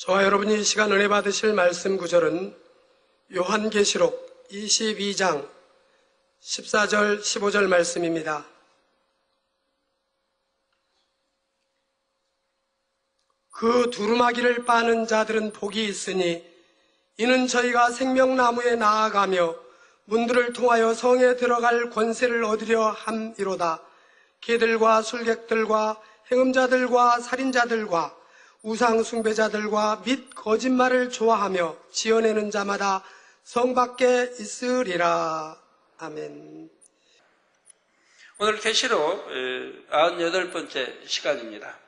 저와 여러분이 이 시간 은혜 받으실 말씀 구절은 요한계시록 22장 14절 15절 말씀입니다. 그 두루마기를 빠는 자들은 복이 있으니 이는 저희가 생명나무에 나아가며 문들을 통하여 성에 들어갈 권세를 얻으려 함이로다. 개들과 술객들과 행음자들과 살인자들과 우상 숭배자들과 및 거짓말을 좋아하며 지어내는 자마다 성 밖에 있으리라. 아멘. 오늘 계시록 98번째 시간입니다.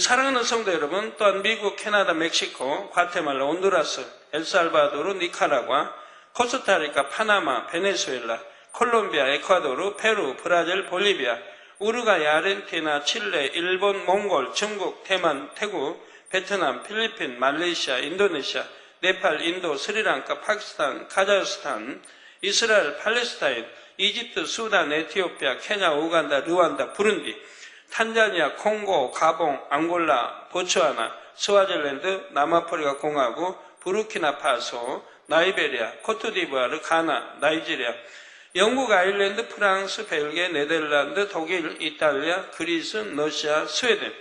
사랑하는 성도 여러분, 또한 미국, 캐나다, 멕시코, 과테말라, 온두라스, 엘살바도르, 니카라과, 코스타리카, 파나마, 베네수엘라, 콜롬비아, 에콰도르, 페루, 브라질, 볼리비아, 우루과이, 아르헨티나, 칠레, 일본, 몽골, 중국, 대만, 태국, 베트남, 필리핀, 말레이시아, 인도네시아, 네팔, 인도, 스리랑카, 파키스탄, 카자흐스탄, 이스라엘, 팔레스타인, 이집트, 수단, 에티오피아, 케냐, 우간다, 르완다, 부룬디, 탄자니아, 콩고, 가봉, 앙골라, 보츠와나, 스와질랜드, 남아프리카 공화국, 부르키나파소, 나이베리아, 코트디부아르, 가나, 나이지리아, 영국, 아일랜드, 프랑스, 벨기에, 네덜란드, 독일, 이탈리아, 그리스, 러시아, 스웨덴,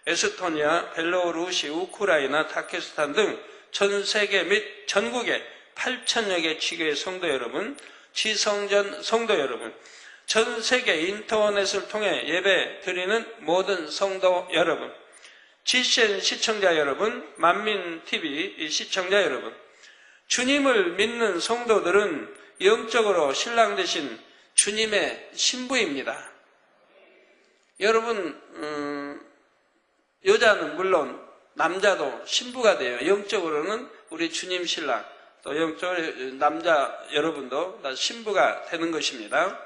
에스토니아, 벨로루시, 우크라이나, 타키스탄 등 전 세계 및 전국의 8천여 개 지교의 성도 여러분, 지성전 성도 여러분, 전 세계 인터넷을 통해 예배 드리는 모든 성도 여러분, GCN 시청자 여러분, 만민TV 시청자 여러분, 주님을 믿는 성도들은 영적으로 신랑 되신 주님의 신부입니다. 여러분, 여자는 물론 남자도 신부가 돼요. 영적으로는 우리 주님 신랑, 또 영적으로 남자 여러분도 다 신부가 되는 것입니다.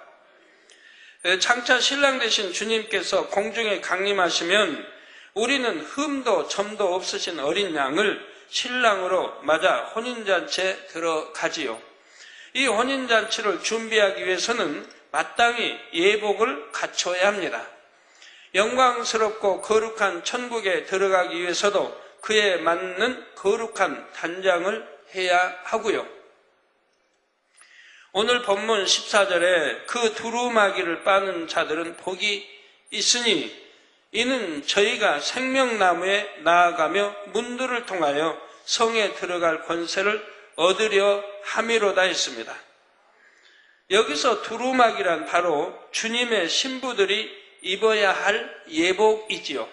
장차 신랑 되신 주님께서 공중에 강림하시면 우리는 흠도 점도 없으신 어린 양을 신랑으로 맞아 혼인잔치에 들어가지요. 이 혼인잔치를 준비하기 위해서는 마땅히 예복을 갖춰야 합니다. 영광스럽고 거룩한 천국에 들어가기 위해서도 그에 맞는 거룩한 단장을 해야 하고요. 오늘 본문 14절에 그 두루마기를 빠는 자들은 복이 있으니 이는 저희가 생명나무에 나아가며 문들을 통하여 성에 들어갈 권세를 얻으려 함이로다 했습니다. 여기서 두루마기란 바로 주님의 신부들이 입어야 할 예복이지요.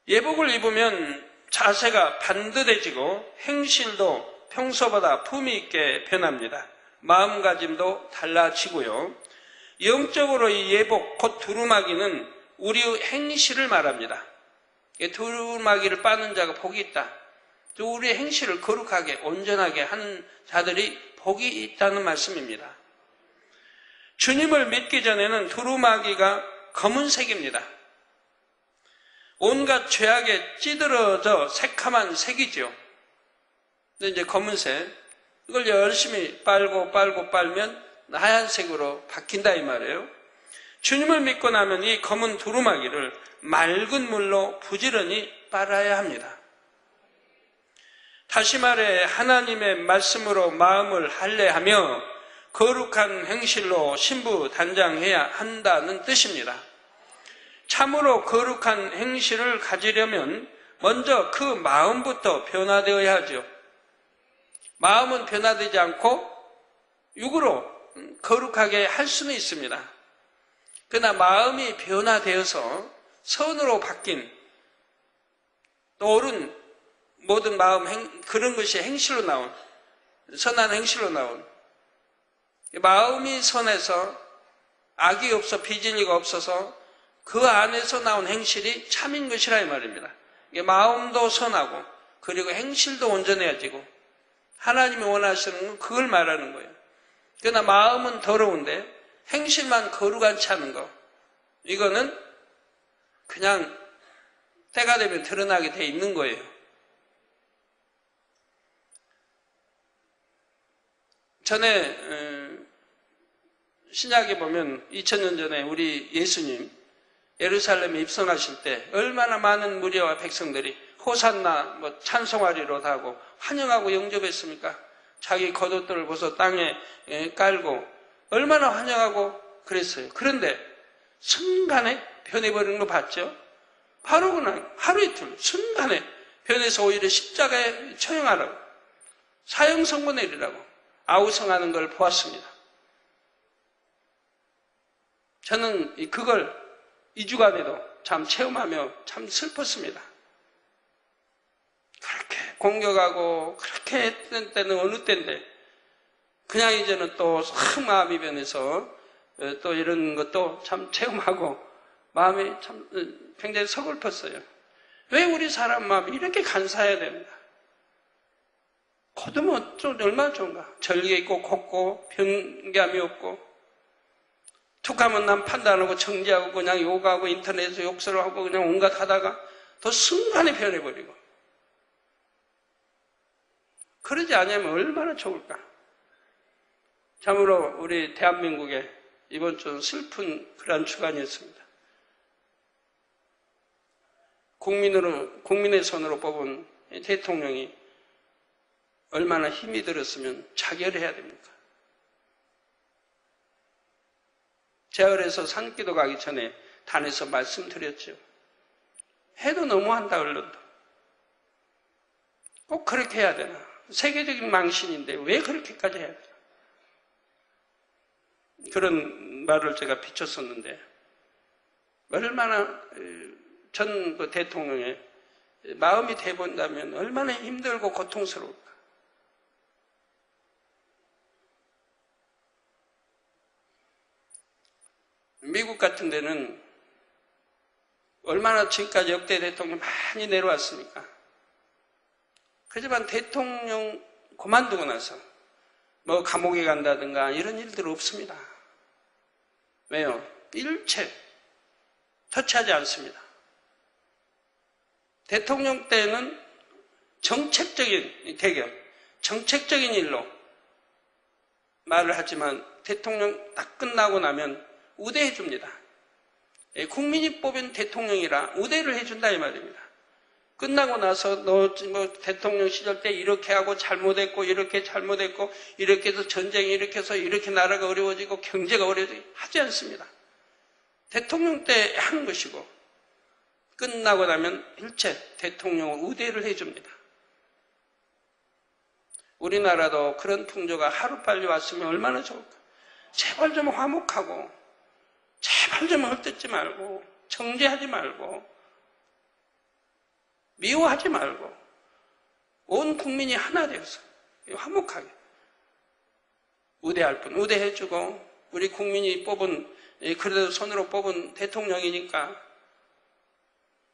예복을 입으면 자세가 반듯해지고 행실도 평소보다 품위 있게 변합니다. 마음가짐도 달라지고요. 영적으로 이 예복, 곧 두루마기는 우리의 행실을 말합니다. 두루마기를 빠는 자가 복이 있다. 우리의 행실을 거룩하게 온전하게 하는 자들이 복이 있다는 말씀입니다. 주님을 믿기 전에는 두루마기가 검은색입니다. 온갖 죄악에 찌들어져 새카만 색이죠. 근데 이제 검은색, 이걸 열심히 빨면 하얀색으로 바뀐다 이 말이에요. 주님을 믿고 나면 이 검은 두루마기를 맑은 물로 부지런히 빨아야 합니다. 다시 말해 하나님의 말씀으로 마음을 할례하며 거룩한 행실로 신부 단장해야 한다는 뜻입니다. 참으로 거룩한 행실을 가지려면 먼저 그 마음부터 변화되어야 하죠. 마음은 변화되지 않고 육으로 거룩하게 할 수는 있습니다. 그러나 마음이 변화되어서 선으로 바뀐 또 옳은 모든 마음, 그런 것이 행실로 나온, 선한 행실로 나온, 마음이 선해서 악이 없어 비진이가 없어서 그 안에서 나온 행실이 참인 것이라 이 말입니다. 마음도 선하고 그리고 행실도 온전해지고 하나님이 원하시는 건 그걸 말하는 거예요. 그러나 마음은 더러운데 행실만 거룩하지 않은 거, 이거는 그냥 때가 되면 드러나게 돼 있는 거예요. 전에 신약에 보면 2000년 전에 우리 예수님 예루살렘에 입성하실 때 얼마나 많은 무리와 백성들이 호산나 찬송하리로다 하고 환영하고 영접했습니까? 자기 겉옷들을 벗어 땅에 깔고 얼마나 환영하고 그랬어요. 그런데 순간에 변해버리는 거 봤죠? 바로 그날 하루 이틀 순간에 변해서 오히려 십자가에 처형하라고 사형 선고 내리라고 아우성하는 걸 보았습니다. 저는 그걸 2주간에도 참 체험하며 참 슬펐습니다. 그렇게 공격하고 그렇게 했던 때는 어느 때인데 그냥 이제는 또 싹 마음이 변해서 또 이런 것도 참 체험하고 마음이 참 굉장히 서글펐어요. 왜 우리 사람 마음이 이렇게 간사해야 됩니다. 거두면 좀 얼마나 좋은가. 절개 있고 곱고 변감이 없고 툭하면 남 판단하고 정지하고 그냥 욕하고 인터넷에서 욕설을 하고 그냥 온갖 하다가 더 순간에 변해버리고 그러지 않으면 얼마나 좋을까. 참으로 우리 대한민국에 이번 주 슬픈 그런 주간이었습니다. 국민의 손으로 뽑은 대통령이 얼마나 힘이 들었으면 자결해야 됩니까? 제월에서 산기도 가기 전에 단에서 말씀드렸죠. 해도 너무한다 언론도. 꼭 그렇게 해야 되나? 세계적인 망신인데 왜 그렇게까지 해야 되나? 그런 말을 제가 비쳤었는데 얼마나 전 대통령의 마음이 돼본다면 얼마나 힘들고 고통스러울까. 미국 같은 데는 얼마나 지금까지 역대 대통령 많이 내려왔습니까? 그렇지만 대통령 그만두고 나서 뭐 감옥에 간다든가 이런 일들 없습니다. 왜요? 일체 터치하지 않습니다. 대통령 때는 정책적인 대결, 정책적인 일로 말을 하지만 대통령 딱 끝나고 나면 우대해 줍니다. 국민이 뽑은 대통령이라 우대를 해준다 이 말입니다. 끝나고 나서 너 대통령 시절 때 이렇게 하고 잘못했고 이렇게 잘못했고 이렇게 해서 전쟁이 이렇게 해서 이렇게 나라가 어려워지고 경제가 어려워지고 하지 않습니다. 대통령 때 하는 것이고 끝나고 나면 일체 대통령을 우대를 해줍니다. 우리나라도 그런 풍조가 하루빨리 왔으면 얼마나 좋을까. 제발 좀 화목하고 제발 좀 헐뜯지 말고 정죄하지 말고 미워하지 말고 온 국민이 하나 되어서 화목하게 우대할 분 우대해주고 우리 국민이 뽑은 그래도 손으로 뽑은 대통령이니까.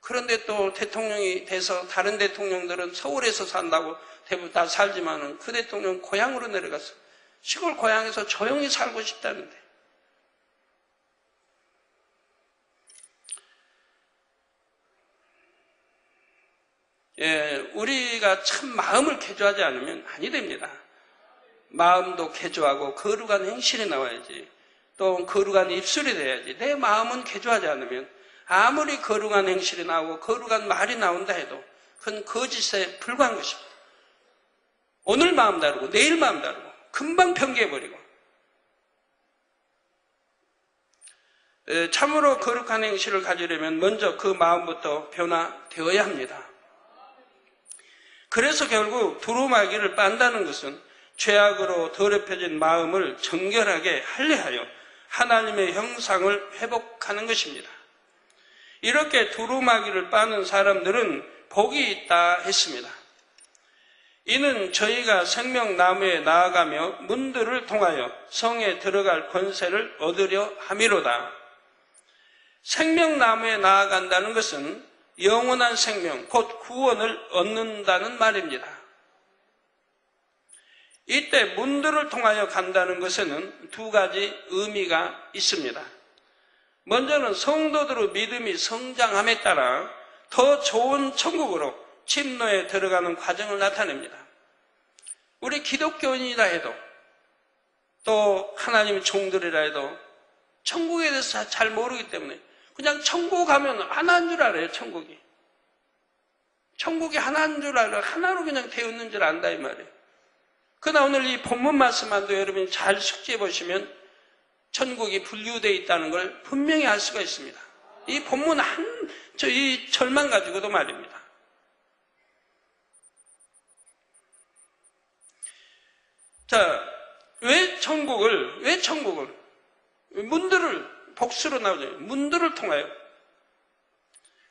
그런데 또 대통령이 돼서 다른 대통령들은 서울에서 산다고 대부분 다 살지만은 그 대통령 고향으로 내려가서 시골 고향에서 조용히 살고 싶다는데 우리가 참 마음을 개조하지 않으면 아니 됩니다. 마음도 개조하고 거룩한 행실이 나와야지. 또 거룩한 입술이 돼야지. 내 마음은 개조하지 않으면 아무리 거룩한 행실이 나오고 거룩한 말이 나온다 해도 그건 거짓에 불과한 것입니다. 오늘 마음 다르고 내일 마음 다르고 금방 변개해버리고 참으로 거룩한 행실을 가지려면 먼저 그 마음부터 변화되어야 합니다. 그래서 결국 두루마기를 빤다는 것은 죄악으로 더럽혀진 마음을 정결하게 할례하여 하나님의 형상을 회복하는 것입니다. 이렇게 두루마기를 빠는 사람들은 복이 있다 했습니다. 이는 저희가 생명나무에 나아가며 문들을 통하여 성에 들어갈 권세를 얻으려 함이로다. 생명나무에 나아간다는 것은 영원한 생명, 곧 구원을 얻는다는 말입니다. 이때 문들을 통하여 간다는 것에는 두 가지 의미가 있습니다. 먼저는 성도들의 믿음이 성장함에 따라 더 좋은 천국으로 침노에 들어가는 과정을 나타냅니다. 우리 기독교인이라 해도 또 하나님의 종들이라 해도 천국에 대해서 잘 모르기 때문에 그냥 천국 가면 하나인 줄 알아요, 천국이. 천국이 하나인 줄 알아요. 하나로 그냥 되었는 줄 안다, 이 말이에요. 그러나 오늘 이 본문 말씀만도 여러분이 잘 숙지해 보시면 천국이 분류되어 있다는 걸 분명히 알 수가 있습니다. 이 본문 이 절만 가지고도 말입니다. 자, 왜 천국을 문들을 복수로 나오죠. 문들을 통하여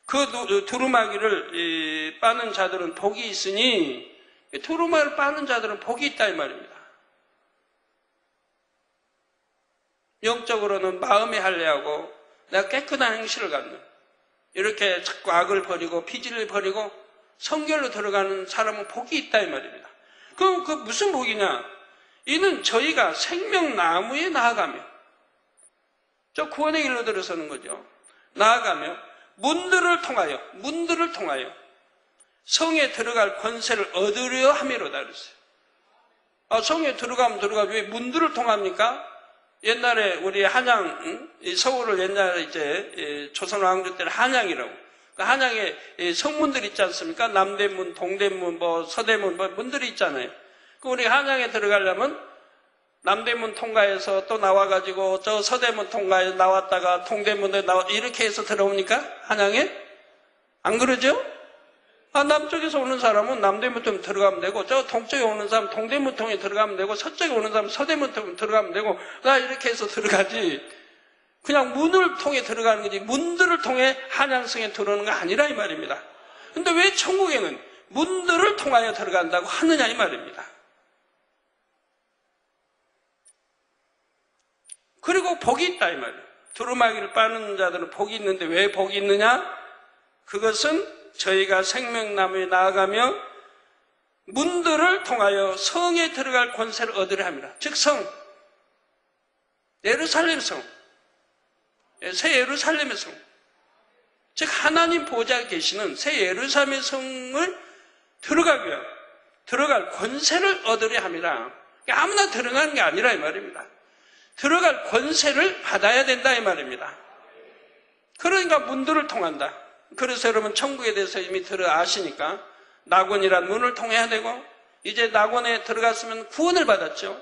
그 두루마기를 빠는 자들은 복이 있으니 두루마기를 빠는 자들은 복이 있다 이 말입니다. 영적으로는 마음의 할례하고 내가 깨끗한 행실을 갖는 이렇게 자꾸 악을 버리고 비질을 버리고 성결로 들어가는 사람은 복이 있다 이 말입니다. 그럼 그 무슨 복이냐? 이는 저희가 생명나무에 나아가며 저 구원의 길로 들어서는 거죠. 나아가며 문들을 통하여 성에 들어갈 권세를 얻으려 함이로다 그랬어요. 성에 들어가면 왜 문들을 통합니까? 옛날에 우리 한양, 서울을 옛날에 이제 조선 왕조 때는 한양이라고. 그 한양에 성문들 있지 않습니까? 남대문, 동대문, 서대문, 문들이 있잖아요. 그 우리 한양에 들어가려면 남대문 통과해서 또 나와가지고 저 서대문 통과해서 나왔다가 동대문에 이렇게 해서 들어오니까 한양에? 안 그러죠? 남쪽에서 오는 사람은 남대문 통에 들어가면 되고 저 동쪽에 오는 사람 동대문 통에 들어가면 되고 서쪽에 오는 사람 서대문 통에 들어가면 되고 나 이렇게 해서 들어가지. 그냥 문을 통해 들어가는 거지 문들을 통해 한양성에 들어오는 거 아니라 이 말입니다. 근데 왜 천국에는 문들을 통하여 들어간다고 하느냐 이 말입니다. 그리고 복이 있다 이 말이에요. 두루마기를 빠는 자들은 복이 있는데 왜 복이 있느냐? 그것은 저희가 생명나무에 나아가며 문들을 통하여 성에 들어갈 권세를 얻으려 합니다. 즉 성, 예루살렘 성, 새 예루살렘의 성, 즉 하나님 보좌에 계시는 새 예루살렘의 성을 들어가기 위한 들어갈 권세를 얻으려 합니다. 아무나 들어가는 게 아니라 이 말입니다. 들어갈 권세를 받아야 된다 이 말입니다. 그러니까 문들을 통한다. 그래서 여러분 천국에 대해서 이미 아시니까 낙원이란 문을 통해야 되고 이제 낙원에 들어갔으면 구원을 받았죠.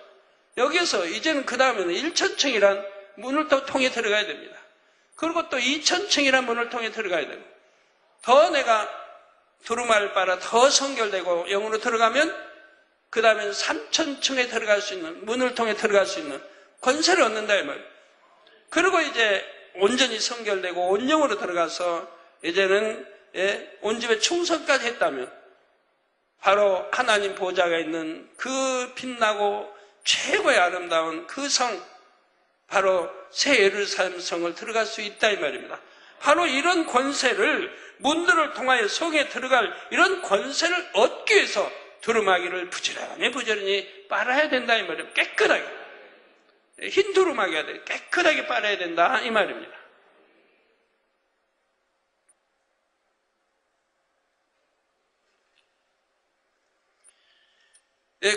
여기서 이제는 그 다음에는 1천층이란 문을 또 통해 들어가야 됩니다. 그리고 또 2천층이란 문을 통해 들어가야 되고 더 내가 두루마를 빨아 더 성결되고 영으로 들어가면 그 다음에는 3천층에 들어갈 수 있는 문을 통해 들어갈 수 있는 권세를 얻는다 이 말이에요. 그리고 이제 온전히 성결되고 온영으로 들어가서 이제는 온 집에 충성까지 했다면 바로 하나님 보좌가 있는 그 빛나고 최고의 아름다운 그 성 바로 새 예루살렘 성을 들어갈 수 있다 이 말입니다. 바로 이런 권세를 문들을 통하여 성에 들어갈 이런 권세를 얻기 위해서 두루마기를 부지런히 빨아야 된다 이 말입니다. 깨끗하게 흰 두루마기가 돼 깨끗하게 빨아야 된다 이 말입니다.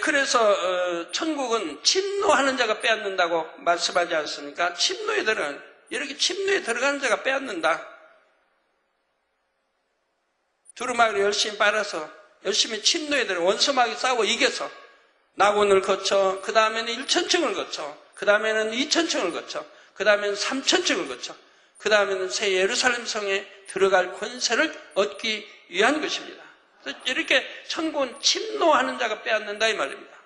그래서 천국은 침노하는 자가 빼앗는다고 말씀하지 않습니까? 침노에 들어가는 자가 빼앗는다. 두루마기를 열심히 빨아서 열심히 침노에 들어 원수마귀 싸워 이겨서 낙원을 거쳐 그 다음에는 1천층을 거쳐 그 다음에는 2천층을 거쳐 그 다음에는 3천층을 거쳐 그 다음에는 새 예루살렘 성에 들어갈 권세를 얻기 위한 것입니다. 이렇게 천국은 침노하는 자가 빼앗는다 이 말입니다.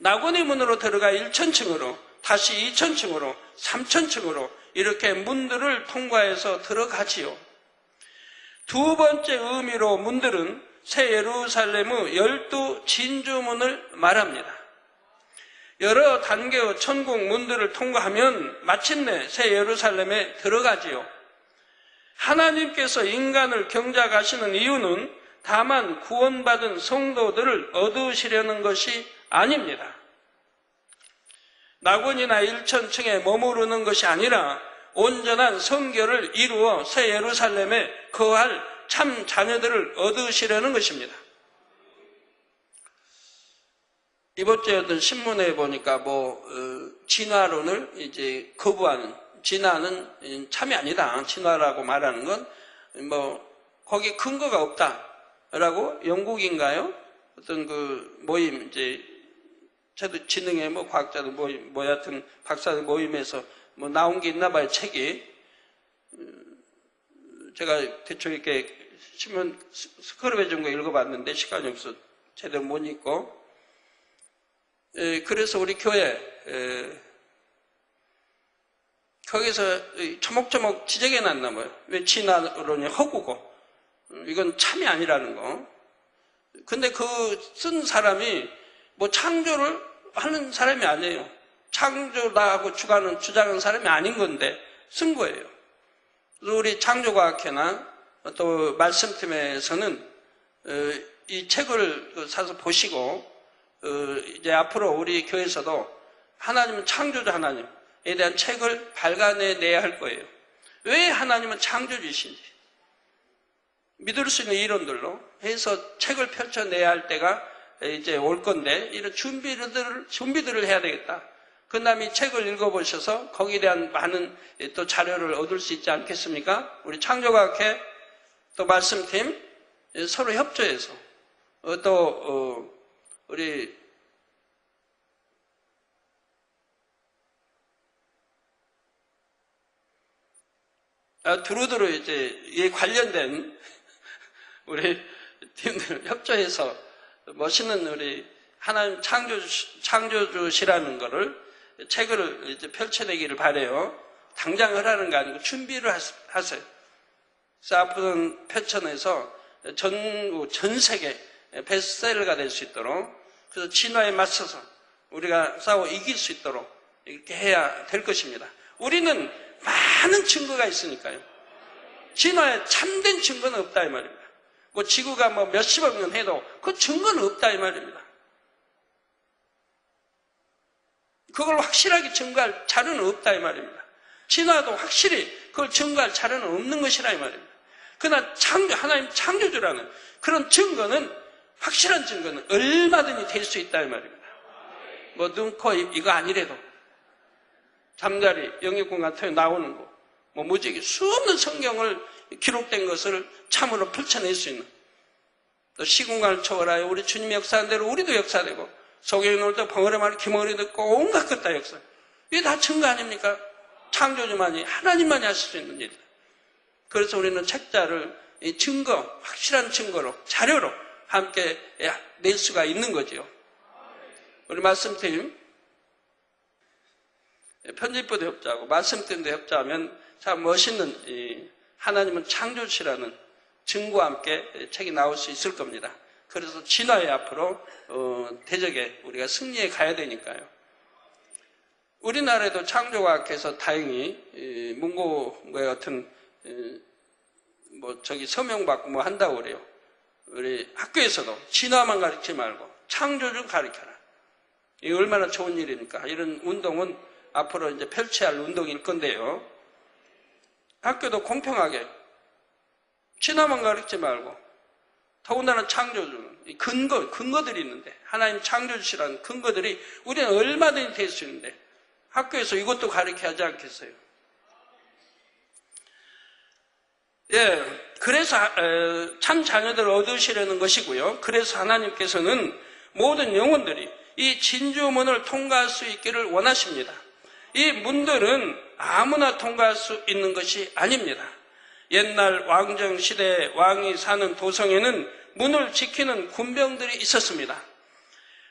낙원의 문으로 들어가 1천층으로 다시 2천층으로 3천층으로 이렇게 문들을 통과해서 들어가지요. 두 번째 의미로 문들은 새 예루살렘의 12 진주문을 말합니다. 여러 단계의 천국 문들을 통과하면 마침내 새 예루살렘에 들어가지요. 하나님께서 인간을 경작하시는 이유는 다만 구원받은 성도들을 얻으시려는 것이 아닙니다. 낙원이나 1천층에 머무르는 것이 아니라 온전한 성결을 이루어 새 예루살렘에 거할 참 자녀들을 얻으시려는 것입니다. 이번 주에 어떤 신문에 보니까 진화론을 이제 거부하는 진화는 참이 아니다. 진화라고 말하는 건 거기에 근거가 없다라고 영국인가요? 어떤 그 모임, 이제 저도 지능의 과학자들 모임, 여하튼 박사들 모임에서 나온 게 있나 봐요, 책이. 제가 대충 이렇게 신문 스크럽해 준 거 읽어봤는데 시간이 없어 제대로 못 읽고. 그래서 우리 교회, 거기서 초목초목 지적해 놨나 봐요. 왜 진화론이 허구고, 이건 참이 아니라는 거. 근데 그 쓴 사람이 창조를 하는 사람이 아니에요. 창조라고 주장하는 사람이 아닌 건데 쓴 거예요. 그래서 우리 창조과학회나 또 말씀팀에서는 이 책을 사서 보시고 이제 앞으로 우리 교회에서도 하나님은 창조주 하나님에 대한 책을 발간해내야 할 거예요. 왜 하나님은 창조주이신지 믿을 수 있는 이론들로 해서 책을 펼쳐내야 할 때가 이제 올 건데, 이런 준비들을 해야 되겠다. 그 다음에 이 책을 읽어보셔서 거기에 대한 많은 또 자료를 얻을 수 있지 않겠습니까? 우리 창조과학회 또 말씀팀 서로 협조해서 또 우리 두루두루 이제 이에 관련된 우리 팀들 협조해서 멋있는 우리 하나님 창조주시라는 거를 책을 이제 펼쳐내기를 바래요. 당장 하라는 거 아니고 준비를 하세요. 그래서 앞으로는 펼쳐내서 전 세계 베스트셀러가 될 수 있도록, 그래서 진화에 맞서서 우리가 싸워 이길 수 있도록 이렇게 해야 될 것입니다. 우리는 많은 증거가 있으니까요. 진화에 참된 증거는 없다 이 말입니다. 지구가 몇십억 년 해도 그 증거는 없다 이 말입니다. 그걸 확실하게 증거할 자료는 없다 이 말입니다. 진화도 확실히 그걸 증거할 자료는 없는 것이라 이 말입니다. 그러나 하나님 창조주라는 그런 증거는, 확실한 증거는 얼마든지 될 수 있다 이 말입니다. 눈, 코, 입 이거 아니래도 잠자리, 영역공간 터에 나오는 거, 무지개 수없는 성경을 기록된 것을 참으로 펼쳐낼 수 있는, 또 시공간을 초월하여 우리 주님이 역사한 대로 우리도 역사되고, 소경이 놀 때 벙어리 말 기머리 듣고 온갖 것 다 역사. 이게 다 증거 아닙니까? 창조주만이, 하나님만이 하실 수 있는 일이다. 그래서 우리는 책자를 이 증거, 확실한 증거로, 자료로 함께 낼 수가 있는 거지요. 우리 말씀팀, 편집부도 협조하고 말씀팀도 협조하면 참 멋있는 하나님은 창조주시라는 증거와 함께 책이 나올 수 있을 겁니다. 그래서 진화에 앞으로 대적에 우리가 승리해 가야 되니까요. 우리나라에도 창조과학에서 다행히 문고의 같은 서명받고 한다고 그래요. 우리 학교에서도 진화만 가르치지 말고 창조주 가르쳐라. 이게 얼마나 좋은 일입니까? 이런 운동은 앞으로 이제 펼쳐야 할 운동일 건데요. 학교도 공평하게 진화만 가르치지 말고, 더군다나 창조주는 근거들이 있는데, 하나님 창조주시라는 근거들이 우리는 얼마든지 될 수 있는데 학교에서 이것도 가르쳐야 하지 않겠어요? 그래서 참 자녀들을 얻으시려는 것이고요. 그래서 하나님께서는 모든 영혼들이 이 진주문을 통과할 수 있기를 원하십니다. 이 문들은 아무나 통과할 수 있는 것이 아닙니다. 옛날 왕정 시대에 왕이 사는 도성에는 문을 지키는 군병들이 있었습니다.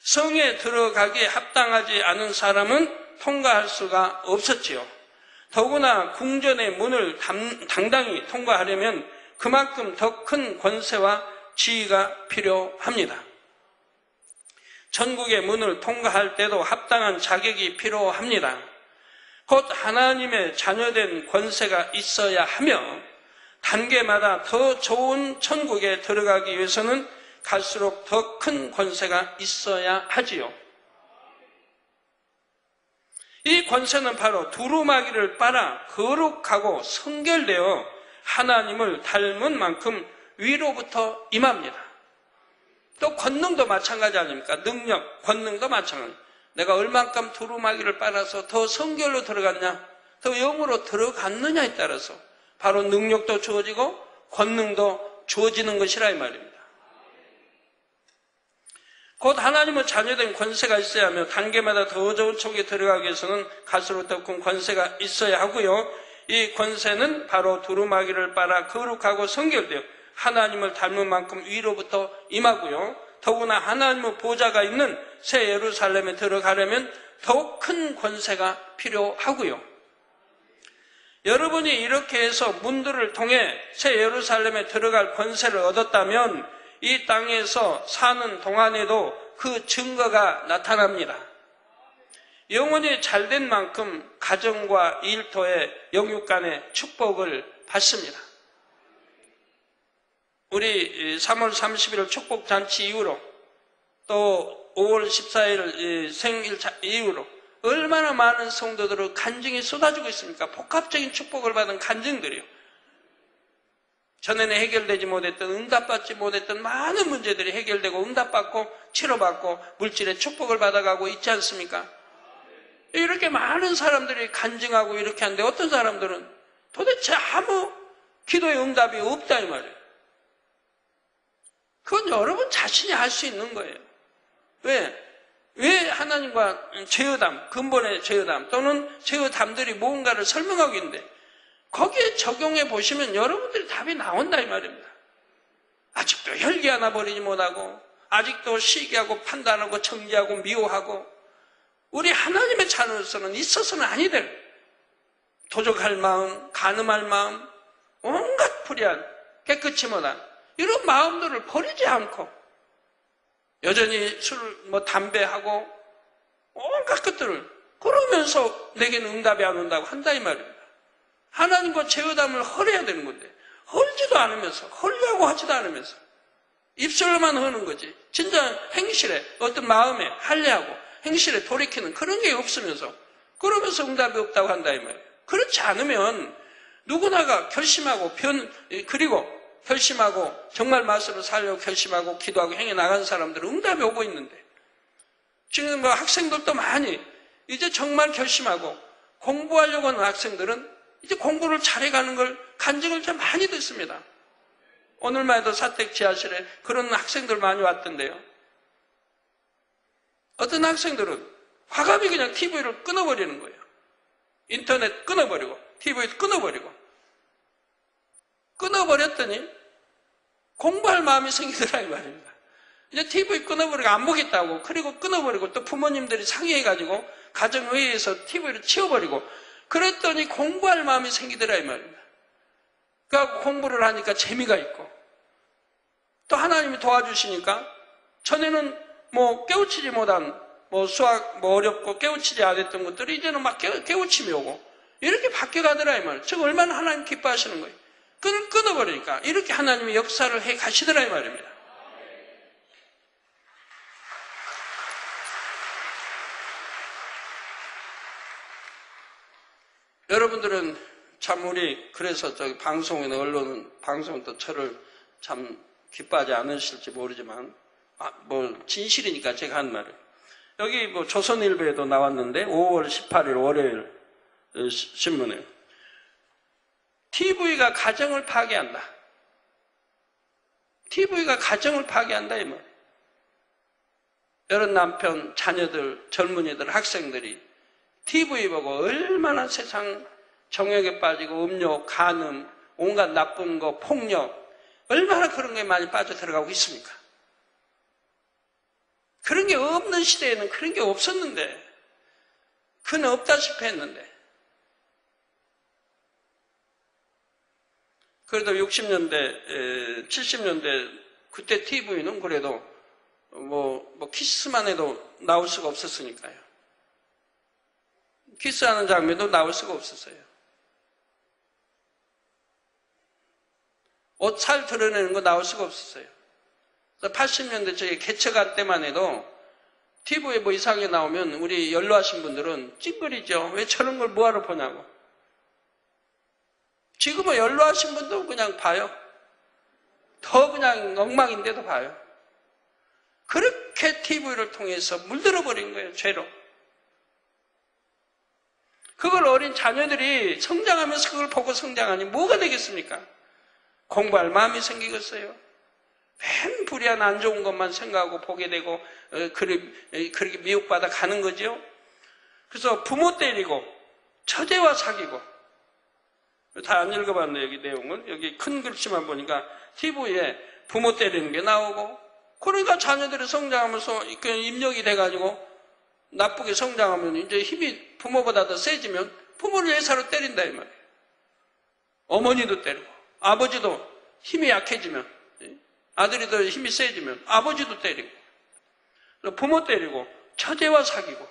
성에 들어가기에 합당하지 않은 사람은 통과할 수가 없었지요. 더구나 궁전의 문을 당당히 통과하려면 그만큼 더 큰 권세와 지위가 필요합니다. 천국의 문을 통과할 때도 합당한 자격이 필요합니다. 곧 하나님의 자녀된 권세가 있어야 하며, 단계마다 더 좋은 천국에 들어가기 위해서는 갈수록 더 큰 권세가 있어야 하지요. 이 권세는 바로 두루마기를 빨아 거룩하고 성결되어 하나님을 닮은 만큼 위로부터 임합니다. 또 권능도 마찬가지 아닙니까? 능력, 권능도 마찬가지. 내가 얼만큼 두루마기를 빨아서 더 성결로 들어갔냐? 더 영으로 들어갔느냐에 따라서 바로 능력도 주어지고 권능도 주어지는 것이라 이 말입니다. 곧 하나님의 자녀된 권세가 있어야 하며 단계마다 더 좋은 촉에 들어가기 위해서는 갈수록 더 큰 권세가 있어야 하고요. 이 권세는 바로 두루마기를 빨아 거룩하고 성결되어 하나님을 닮은 만큼 위로부터 임하고요. 더구나 하나님의 보좌가 있는 새 예루살렘에 들어가려면 더욱 큰 권세가 필요하고요. 여러분이 이렇게 해서 문들을 통해 새 예루살렘에 들어갈 권세를 얻었다면 이 땅에서 사는 동안에도 그 증거가 나타납니다. 영혼이 잘된 만큼 가정과 일터의 영육 간의 축복을 받습니다. 우리 3월 30일 축복잔치 이후로 또 5월 14일 생일 이후로 얼마나 많은 성도들의 간증이 쏟아지고 있습니까? 복합적인 축복을 받은 간증들이요. 전에는 해결되지 못했던, 응답받지 못했던 많은 문제들이 해결되고 응답받고 치료받고 물질의 축복을 받아가고 있지 않습니까? 이렇게 많은 사람들이 간증하고 이렇게 하는데 어떤 사람들은 도대체 아무 기도의 응답이 없다 이 말이에요. 그건 여러분 자신이 할 수 있는 거예요. 왜 하나님과 죄의담, 근본의 죄의담 또는 죄의담들이 무언가를 설명하고 있는데 거기에 적용해 보시면 여러분들이 답이 나온다 이 말입니다. 아직도 혈기 하나 버리지 못하고 아직도 시기하고 판단하고 정죄하고 미워하고 우리 하나님의 자녀로서는 있어서는 아니 될 도적할 마음, 간음할 마음, 온갖 불의한 깨끗이 못한 이런 마음들을 버리지 않고 여전히 술, 담배하고 온갖 것들을 그러면서 내게는 응답이 안 온다고 한다 이 말입니다. 하나님과 죄의담을 헐어야 되는 건데 헐지도 않으면서 헐려고 하지도 않으면서 입술로만 하는 거지 진짜 행실에 어떤 마음에 할례하고 행실에 돌이키는 그런 게 없으면서 그러면서 응답이 없다고 한다 이 말이에요. 그렇지 않으면 누구나가 결심하고 그리고 결심하고 정말 말씀을 살려고 결심하고 기도하고 행해 나가는 사람들은 응답이 오고 있는데 지금 학생들도 많이 이제 정말 결심하고 공부하려고 하는 학생들은 이제 공부를 잘해가는 걸 간증을 좀 많이 듣습니다. 오늘만 해도 사택 지하실에 그런 학생들 많이 왔던데요. 어떤 학생들은 과감히 그냥 TV를 끊어버리는 거예요. 인터넷 끊어버리고 TV 끊어버렸더니 공부할 마음이 생기더라 이 말입니다. 이제 TV 끊어버리고 안 보겠다고 그리고 끊어버리고 또 부모님들이 상의해가지고 가정회의에서 TV를 치워버리고 그랬더니 공부할 마음이 생기더라 이 말입니다. 그러니까 공부를 하니까 재미가 있고 또 하나님이 도와주시니까 전에는 깨우치지 못한 수학 어렵고 깨우치지 않았던 것들이 이제는 막 깨우침이 오고 이렇게 바뀌어가더라 이 말이에요. 즉 얼마나 하나님 기뻐하시는 거예요. 끊어버리니까 이렇게 하나님이 역사를 해 가시더라 이 말입니다. 여러분들은 참 그래서 방송이나 방송은 또 저를 참 기뻐하지 않으실지 모르지만 진실이니까 제가 한 말을 여기 조선일보에도 나왔는데 5월 18일 월요일 신문에 TV가 가정을 파괴한다. TV가 가정을 파괴한다 이 말. 여러 남편, 자녀들, 젊은이들, 학생들이 TV 보고 얼마나 세상 정욕에 빠지고 음욕, 간음, 온갖 나쁜 거, 폭력 얼마나 그런 거에 많이 빠져들어가고 있습니까? 그런 게 없는 시대에는 그런 게 없었는데 그는 없다시피 했는데 그래도 60년대, 70년대 그때 TV는 그래도 키스만 해도 나올 수가 없었으니까요. 키스하는 장면도 나올 수가 없었어요. 옷 살 드러내는 거 나올 수가 없었어요. 80년대 저희 개척할 때만 해도 TV에 이상하게 나오면 우리 연로하신 분들은 찡그리죠. 왜 저런 걸 뭐하러 보냐고. 지금은 연로하신 분도 그냥 봐요. 더 그냥 엉망인데도 봐요. 그렇게 TV를 통해서 물들어 버린 거예요. 죄로. 그걸 어린 자녀들이 성장하면서 그걸 보고 성장하니 뭐가 되겠습니까? 공부할 마음이 생기겠어요? 맨 불의한 안 좋은 것만 생각하고 보게 되고 그렇게 미혹받아 가는 거죠. 그래서 부모 때리고 처제와 사귀고 다 안 읽어봤는데 여기 내용은 여기 큰 글씨만 보니까 TV에 부모 때리는 게 나오고 그러니까 자녀들이 성장하면서 입력이 돼가지고 나쁘게 성장하면 이제 힘이 부모보다 더 세지면 부모를 예사로 때린다 이 말이에요. 어머니도 때리고 아버지도 힘이 약해지면 아들이 더 힘이 세지면 아버지도 때리고 부모 때리고 처제와 사귀고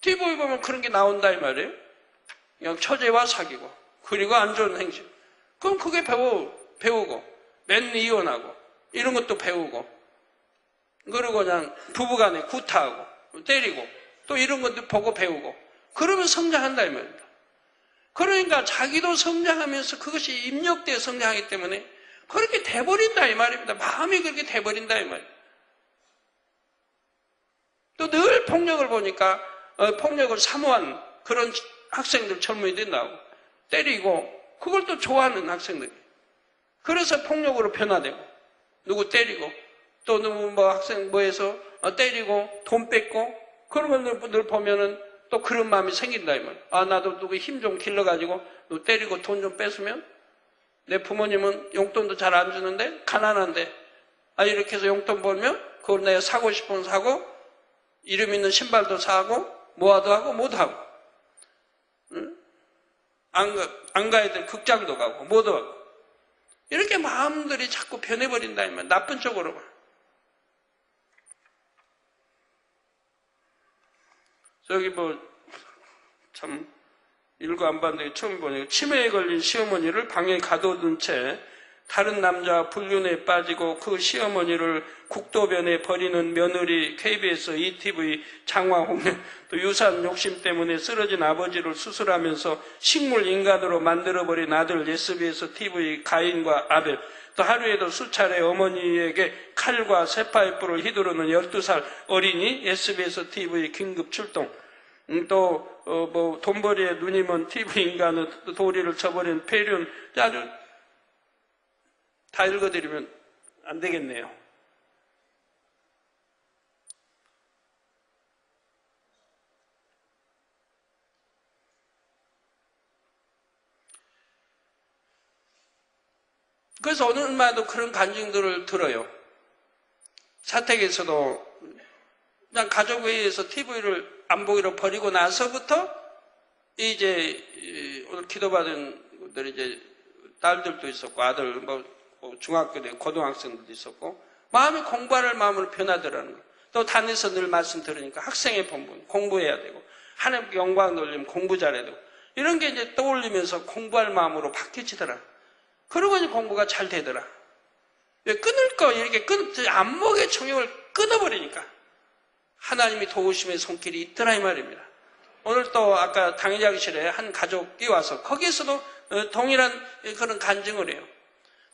TV 보면 그런 게 나온다 이 말이에요. 그냥 처제와 사귀고 그리고 안 좋은 행실. 그럼 그게 배우고 맨 이혼하고 이런 것도 배우고 그리고 그냥 부부간에 구타하고 때리고 또 이런 것도 보고 배우고 그러면 성장한다 이 말입니다. 그러니까 자기도 성장하면서 그것이 입력되어 성장하기 때문에 그렇게 돼버린다 이 말입니다. 마음이 그렇게 돼버린다 이 말이에요. 또 늘 폭력을 보니까 폭력을 사모한 그런 학생들 젊은이들이 나오고 때리고 그걸 또 좋아하는 학생들이 그래서 폭력으로 변화되고 누구 때리고 또 누구 뭐 학생 뭐해서 때리고 돈 뺏고 그런 걸 늘 보면은 또 그런 마음이 생긴다 이 말. 아 나도 누구 힘 좀 길러가지고 누구 때리고 돈 좀 뺏으면 내 부모님은 용돈도 잘 안 주는데 가난한데 이렇게 해서 용돈 벌면 그걸 내가 사고 싶으면 사고 이름 있는 신발도 사고 모아도 하고 못도 하고 응? 안 가야 될 극장도 가고 뭐도 하고 이렇게 마음들이 자꾸 변해버린다 이 말. 나쁜 쪽으로만. 저기 참 읽어 안 봤는데 처음 보니까 치매에 걸린 시어머니를 방에 가둬둔 채 다른 남자와 불륜에 빠지고 그 시어머니를 국도변에 버리는 며느리, KBS, ETV, 장화홍련, 또 유산 욕심 때문에 쓰러진 아버지를 수술하면서 식물 인간으로 만들어버린 아들 SBS TV 가인과 아벨, 또 하루에도 수차례 어머니에게 칼과 쇠파이프를 휘두르는 12살 어린이 SBS TV 긴급 출동, 또 돈벌이에 눈이 먼 TV 인간은 도리를 저버린 폐륜, 아주 다 읽어드리면 안 되겠네요. 그래서 어느 날도 그런 간증들을 들어요. 사택에서도 그냥 가족회의에서 TV를 안 보기로 버리고 나서부터 이제 오늘 기도받은 분들이 이제 딸들도 있었고 아들 중학교 때 고등학생들도 있었고 마음이 공부할 마음으로 변하더라는 거예요. 또 단에서 늘 말씀 들으니까 학생의 본분 공부해야 되고 하나님께 영광 돌리면 공부 잘해야 되고 이런 게 이제 떠올리면서 공부할 마음으로 바뀌지더라. 그러고 이제 공부가 잘 되더라. 왜 끊을 거 이렇게 안목의 총력을 끊어버리니까 하나님이 도우심의 손길이 있더라 이 말입니다. 오늘 또 아까 당회장실에 한 가족이 와서 거기에서도 동일한 그런 간증을 해요.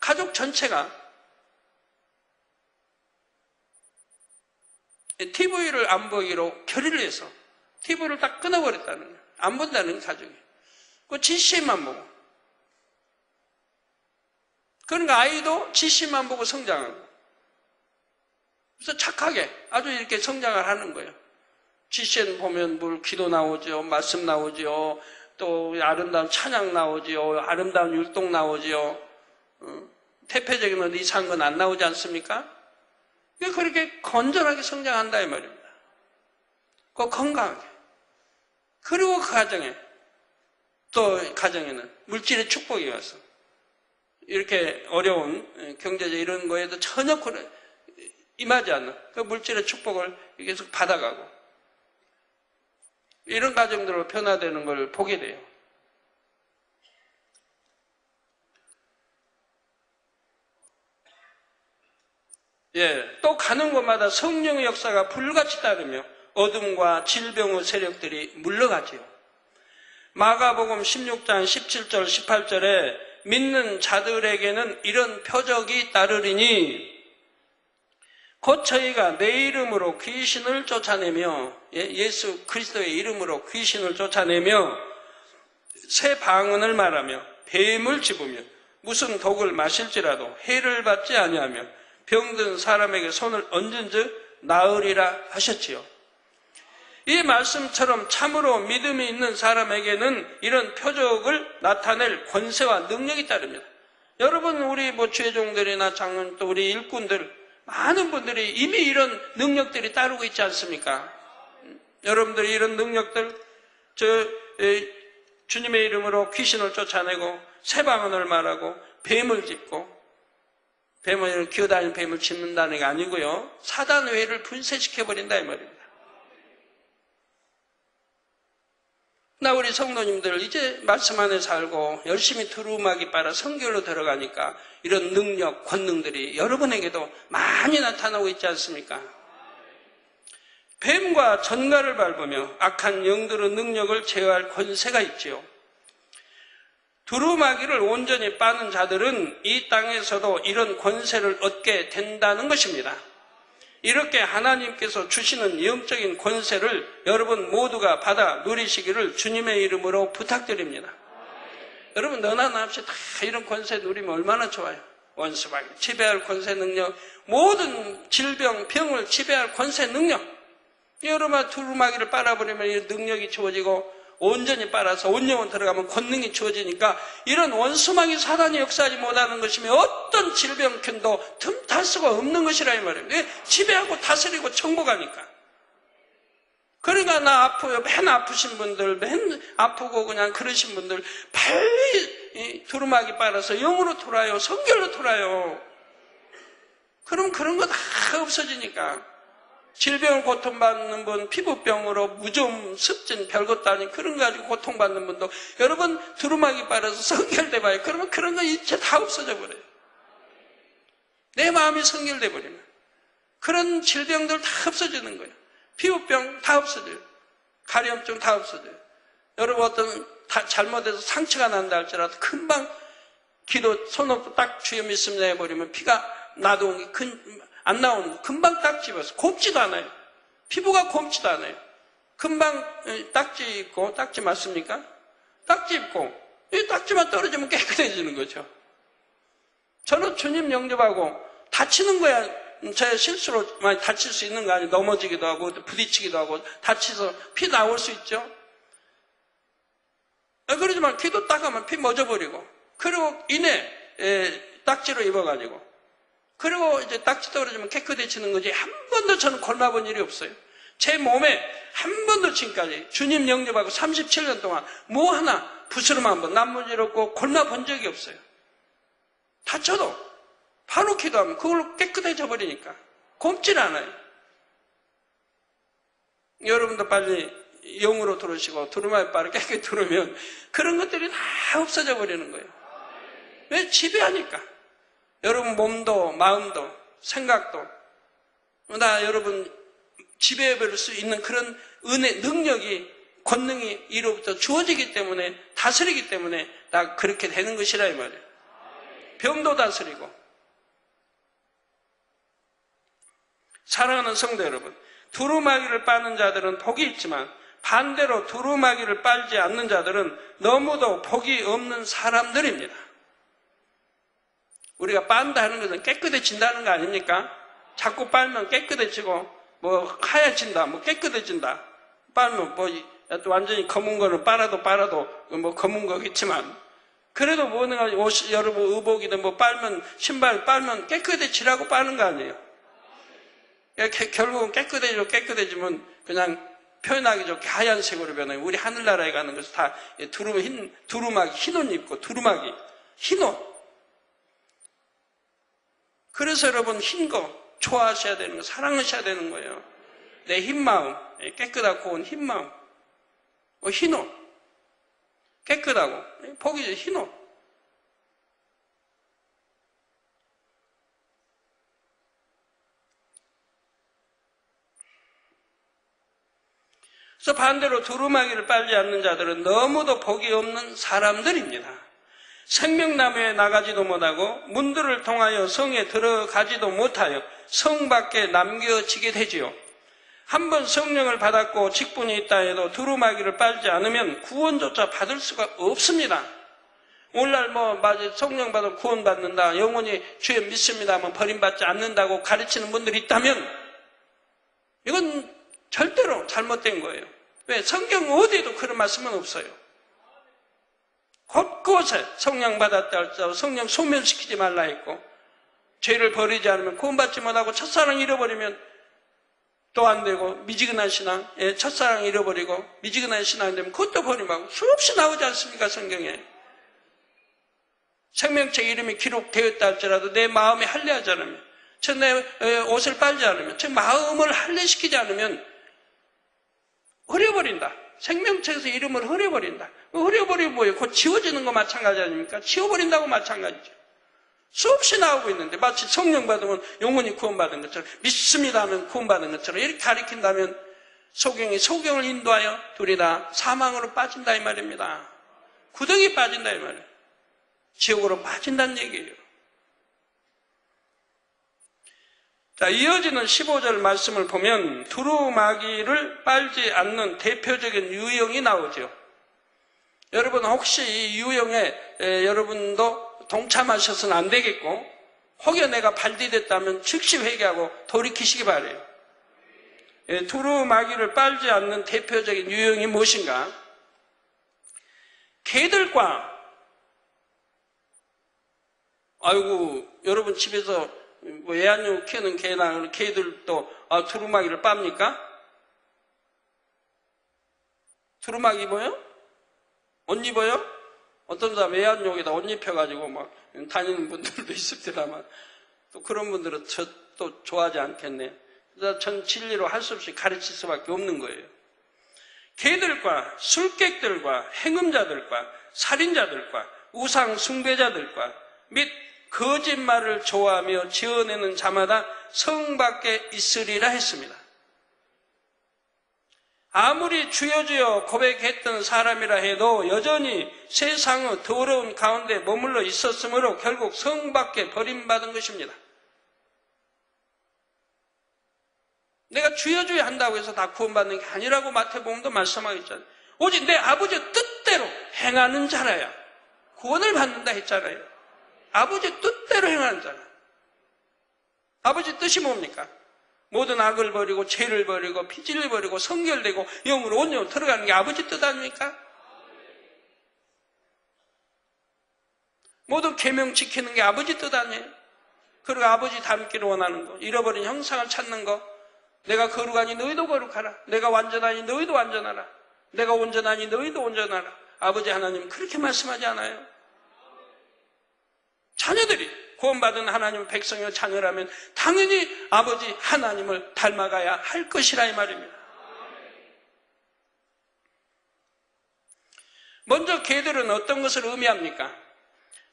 가족 전체가 TV를 안 보기로 결의를 해서 TV를 딱 끊어버렸다는 거예요. 안 본다는 가족이. 그 GC만 보고. 그러니까 아이도 GC만 보고 성장하고. 그래서 착하게 아주 이렇게 성장을 하는 거예요. GCN 보면 뭘 기도 나오죠. 말씀 나오죠. 또 아름다운 찬양 나오죠. 아름다운 율동 나오죠. 태폐적인 이상한 건 안 나오지 않습니까? 그렇게 건전하게 성장한다 이 말입니다. 그 건강하게. 그리고 그 가정에 또 가정에는 물질의 축복이 와서 이렇게 어려운 경제적 이런 거에도 전혀 임하지 않는 그 물질의 축복을 계속 받아가고 이런 가정들로 변화되는 걸 보게 돼요. 또 가는 곳마다 성령의 역사가 불같이 따르며 어둠과 질병의 세력들이 물러가지요. 마가복음 16장 17절 18절에 믿는 자들에게는 이런 표적이 따르리니 곧 저희가 내 이름으로 귀신을 쫓아내며, 예수 그리스도의 이름으로 귀신을 쫓아내며 새 방언을 말하며 뱀을 집으며 무슨 독을 마실지라도 해를 받지 아니하며 병든 사람에게 손을 얹은즉 나으리라 하셨지요. 이 말씀처럼 참으로 믿음이 있는 사람에게는 이런 표적을 나타낼 권세와 능력이 따릅니다. 여러분, 우리 주회종들이나 장로님 또 우리 일꾼들 많은 분들이 이미 이런 능력들이 따르고 있지 않습니까? 여러분들이 이런 능력들, 주님의 이름으로 귀신을 쫓아내고 새 방언을 말하고 뱀을 짚고, 뱀을 기어다니는 뱀을 짚는다는 게 아니고요, 사단 외를 분쇄시켜버린다 이 말입니다. 나 우리 성도님들 이제 말씀 안에 살고 열심히 두루마기 빨아 성결로 들어가니까 이런 능력, 권능들이 여러분에게도 많이 나타나고 있지 않습니까? 뱀과 전갈을 밟으며 악한 영들의 능력을 제어할 권세가 있지요. 두루마기를 온전히 빠는 자들은 이 땅에서도 이런 권세를 얻게 된다는 것입니다. 이렇게 하나님께서 주시는 영적인 권세를 여러분 모두가 받아 누리시기를 주님의 이름으로 부탁드립니다. 여러분, 너나 나 없이 다 이런 권세 누리면 얼마나 좋아요. 원수마귀 지배할 권세 능력, 모든 질병, 병을 지배할 권세 능력. 여러분, 두루마기를 빨아버리면 이 능력이 주어지고 온전히 빨아서 온 영혼 들어가면 권능이 주어지니까 이런 원수마귀 사단이 역사하지 못하는 것이며 어떤 질병균도 틈탈 수가 없는 것이라 이 말입니다. 지배하고 다스리고 정복하니까. 그러니까 나 아파요. 맨 아프신 분들, 맨 아프고 그냥 그러신 분들 빨리 두루마기 빨아서 영으로 돌아요. 성결로 돌아요. 그럼 그런 거 다 없어지니까. 질병을 고통받는 분, 피부병으로 무좀, 습진, 별것도 아닌 그런 거 가지고 고통받는 분도 여러분 두루마기 빨아서 성결돼 봐요. 그러면 그런 거 이제 다 없어져 버려요. 내 마음이 성결돼 버리면 그런 질병들 다 없어지는 거예요. 피부병 다 없어져요. 가려움증 다 없어져요. 여러분 어떤 잘못해서 상처가 난다 할지라도 금방 기도 손으로 딱 주여 믿습니다 해버리면 피가 나도 안 나오는 거 금방 딱 집어서 곱지도 않아요. 피부가 곱지도 않아요. 금방 딱지 입고, 딱지 맞습니까? 딱지 입고 이 딱지만 떨어지면 깨끗해지는 거죠. 저는 주님 영접하고 다치는 거야. 제 실수로 많이 다칠 수 있는 거 아니에요. 넘어지기도 하고 부딪히기도 하고 다치서 피 나올 수 있죠. 그러지만 귀도 닦으면 피 멎어버리고, 그리고 이내 딱지로 입어가지고, 그리고 이제 딱지 떨어지면 깨끗해지는 거지. 한 번도 저는 골라본 일이 없어요. 제 몸에 한 번도 지금까지 주님 영접하고 37년 동안 뭐 하나 부스럼 한번 남무지럽고 골라본 적이 없어요. 다쳐도 바로 기도하면 그걸로 깨끗해져 버리니까 곱질 않아요. 여러분도 빨리 영으로 들으시고 두루마기 빨아 깨끗이 들으면 그런 것들이 다 없어져 버리는 거예요. 왜? 지배하니까. 여러분 몸도 마음도 생각도 다 여러분 지배해버릴 수 있는 그런 은혜, 능력이, 권능이 이로부터 주어지기 때문에, 다스리기 때문에 다 그렇게 되는 것이라 이 말이에요. 병도 다스리고. 사랑하는 성도 여러분, 두루마기를 빠는 자들은 복이 있지만 반대로 두루마기를 빨지 않는 자들은 너무도 복이 없는 사람들입니다. 우리가 빤다 하는 것은 깨끗해진다는 거 아닙니까? 자꾸 빨면 깨끗해지고, 뭐 하얘진다, 뭐 깨끗해진다. 빨면 뭐 완전히 검은 거는 빨아도 뭐 검은 거겠지만, 그래도 뭐는 옷, 여러분 의복이든 뭐 빨면, 신발 빨면 깨끗해지라고 빠는 거 아니에요? 결국은 깨끗해지면 그냥 표현하기 좋게 하얀색으로 변해요. 우리 하늘나라에 가는 것은 다 두루마기, 흰옷 입고 두루마기, 흰옷. 그래서 여러분 흰 거 좋아하셔야 되는 거, 사랑하셔야 되는 거예요. 내 흰 마음, 깨끗하고 고운 흰 마음. 흰옷, 깨끗하고 복이죠. 흰옷. 그래서 반대로 두루마기를 빨지 않는 자들은 너무도 복이 없는 사람들입니다. 생명나무에 나가지도 못하고 문들을 통하여 성에 들어가지도 못하여 성 밖에 남겨지게 되지요. 한번 성령을 받았고 직분이 있다 해도 두루마기를 빨지 않으면 구원조차 받을 수가 없습니다. 오늘날 성령 받아 구원받는다, 영원히 주에 믿습니다 하면 버림받지 않는다고 가르치는 분들이 있다면 이건 절대로 잘못된 거예요. 왜? 성경 어디에도 그런 말씀은 없어요. 곳곳에 성령 받았다 할지라도 성령 소멸시키지 말라 했고, 죄를 버리지 않으면 구원받지 못하고 첫사랑 잃어버리면 또 안 되고, 미지근한 신앙, 첫사랑 잃어버리고 미지근한 신앙이 되면 그것도 버림하고 수없이 나오지 않습니까, 성경에. 생명책 이름이 기록되었다 할지라도 내 마음에 할례하지 않으면, 내 옷을 빨지 않으면, 제 마음을 할례시키지 않으면 흐려버린다. 생명책에서 이름을 흐려버린다. 흐려버리면 뭐예요? 곧 지워지는 거 마찬가지 아닙니까? 지워버린다고 마찬가지죠. 수없이 나오고 있는데 마치 성령 받으면 영원히 구원받은 것처럼, 믿습니다 하면 구원받은 것처럼 이렇게 가리킨다면 소경을 인도하여 둘이 다 사망으로 빠진다 이 말입니다. 구덩이 빠진다 이 말이에요. 지옥으로 빠진다는 얘기예요. 자, 이어지는 15절 말씀을 보면 두루마기를 빨지 않는 대표적인 유형이 나오죠. 여러분 혹시 이 유형에 여러분도 동참하셔서는 안 되겠고, 혹여 내가 발디됐다면 즉시 회개하고 돌이키시기 바라요. 두루마기를 빨지 않는 대표적인 유형이 무엇인가? 개들과, 여러분 집에서 애완용 키우는 개나 개들도 두루마기를 빱니까? 두루마기 입어요? 옷 입어요? 어떤 사람 애완용에다 옷 입혀가지고 막 다니는 분들도 있을 테다만, 또 그런 분들은 또 좋아하지 않겠네. 그래서 전 진리로 할 수 없이 가르칠 수밖에 없는 거예요. 개들과 술객들과 행음자들과 살인자들과 우상 숭배자들과 및 거짓말을 좋아하며 지어내는 자마다 성 밖에 있으리라 했습니다. 아무리 주여 주여 고백했던 사람이라 해도 여전히 세상의 더러운 가운데 머물러 있었으므로 결국 성 밖에 버림받은 것입니다. 내가 주여 주여 한다고 해서 다 구원받는 게 아니라고 마태복음도 말씀하고 있잖아요. 오직 내 아버지의 뜻대로 행하는 자라야 구원을 받는다 했잖아요. 아버지의 뜻대로 행하는 자라. 아버지 뜻이 뭡니까? 모든 악을 버리고 죄를 버리고 피질을 버리고 성결되고 영으로 온전히 들어가는 게 아버지 뜻 아닙니까? 모든 계명 지키는 게 아버지 뜻 아니에요? 그리고 아버지 닮기를 원하는 거, 잃어버린 형상을 찾는 거, 내가 거룩하니 너희도 거룩하라, 내가 완전하니 너희도 완전하라, 내가 온전하니 너희도 온전하라. 아버지 하나님 그렇게 말씀하지 않아요? 자녀들이 구원받은 하나님 백성의 자녀라면 당연히 아버지 하나님을 닮아가야 할 것이라 이 말입니다. 먼저 개들은 어떤 것을 의미합니까?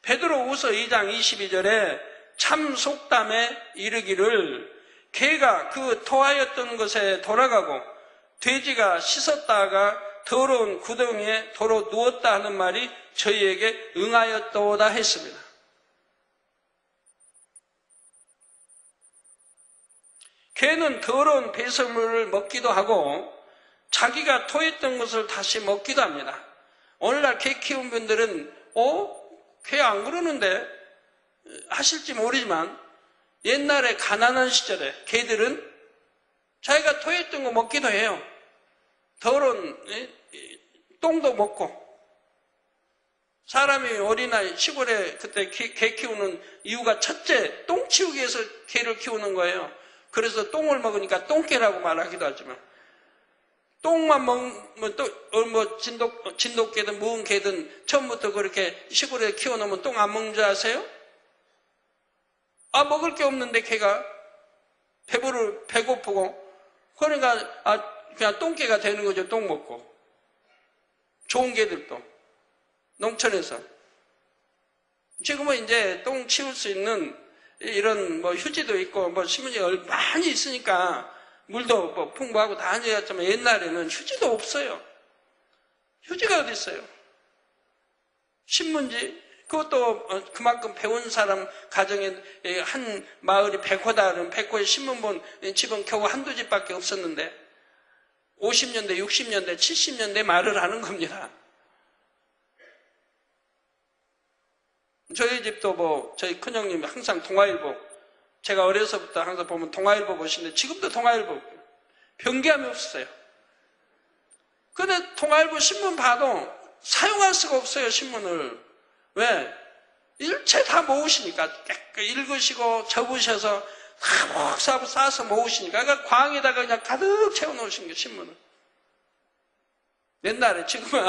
베드로후서 2장 22절에 참 속담에 이르기를 개가 그 토하였던 것에 돌아가고 돼지가 씻었다가 더러운 구덩이에 도로 누웠다 하는 말이 저희에게 응하였도다 했습니다. 개는 더러운 배설물을 먹기도 하고 자기가 토했던 것을 다시 먹기도 합니다. 오늘날 개 키운 분들은 개 안 그러는데 하실지 모르지만 옛날에 가난한 시절에 개들은 자기가 토했던 거 먹기도 해요. 더러운 똥도 먹고. 사람이 어린아이 시골에 그때 개 키우는 이유가 첫째 똥 치우기 위해서 개를 키우는 거예요. 그래서 똥을 먹으니까 똥개라고 말하기도 하지만, 똥만 먹으면 또 진돗개든 무은 개든 처음부터 그렇게 시골에 키워놓으면 똥 안 먹는 줄 아세요? 먹을 게 없는데 개가 배고프고 그러니까 그냥 똥개가 되는 거죠. 똥 먹고. 좋은 개들도 농촌에서 지금은 이제 똥 치울 수 있는 이런 휴지도 있고 신문지가 많이 있으니까 물도 풍부하고 다 앉아있지만 옛날에는 휴지도 없어요. 휴지가 어디 있어요? 신문지 그것도 그만큼 배운 사람 가정에 한 마을이 백호다 그러면 백호에 신문 본 집은 겨우 한두 집밖에 없었는데 50년대, 60년대, 70년대 말을 하는 겁니다. 저희 집도 저희 큰형님 항상 동아일보, 제가 어려서부터 항상 보면 동아일보 보시는데 지금도 동아일보 변기함이 없었어요. 근데 동아일보 신문 봐도 사용할 수가 없어요, 신문을. 왜? 일체 다 모으시니까 읽으시고 접으셔서 다 목사부 싸서 모으시니까 그러니까 광에다가 그냥 가득 채워놓으신 거예요, 신문을. 옛날에 지금은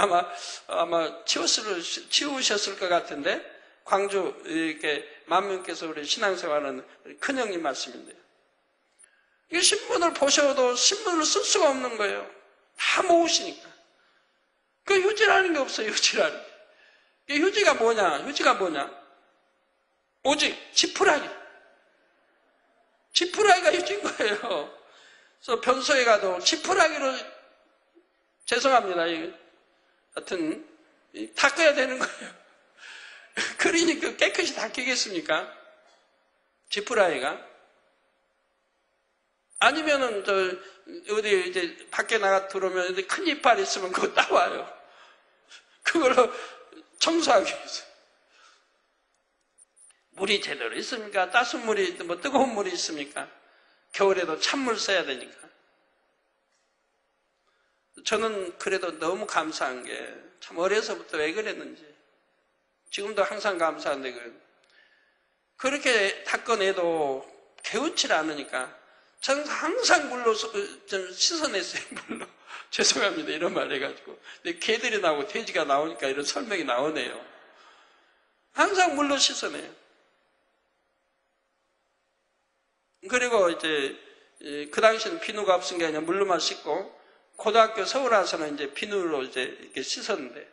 아마 치우셨을 것 같은데 광주 이렇게 만명께서 우리 신앙생활하는 큰형님 말씀인데요. 이 신문을 보셔도 신문을 쓸 수가 없는 거예요. 다 모으시니까. 그 휴지라는 게 없어요, 휴지라는 게. 휴지가 뭐냐? 오직 지푸라기. 지푸라기가 휴지인 거예요. 그래서 변소에 가도 지푸라기로 죄송합니다. 하여튼 닦아야 되는 거예요. 그러니까 깨끗이 닦이겠습니까? 지푸라기가. 아니면은 어디 이제 밖에 나가 들어오면 큰 이빨 있으면 그거 따와요. 그걸로 청소하기 위해서. 물이 제대로 있습니까? 따순 물이, 뜨거운 물이 있습니까? 겨울에도 찬물 써야 되니까. 저는 그래도 너무 감사한 게, 참 어려서부터 왜 그랬는지. 지금도 항상 감사한데, 그렇게 닦아내도 개운치 않으니까, 저는 항상 물로 좀 씻어냈어요, 물로. 죄송합니다, 이런 말 해가지고. 근데 개들이 나오고 돼지가 나오니까 이런 설명이 나오네요. 항상 물로 씻어내요. 그리고 이제 그 당시에는 비누가 없은 게 아니라 물로만 씻고 고등학교 서울 와서는 이제 비누로 이제 이렇게 씻었는데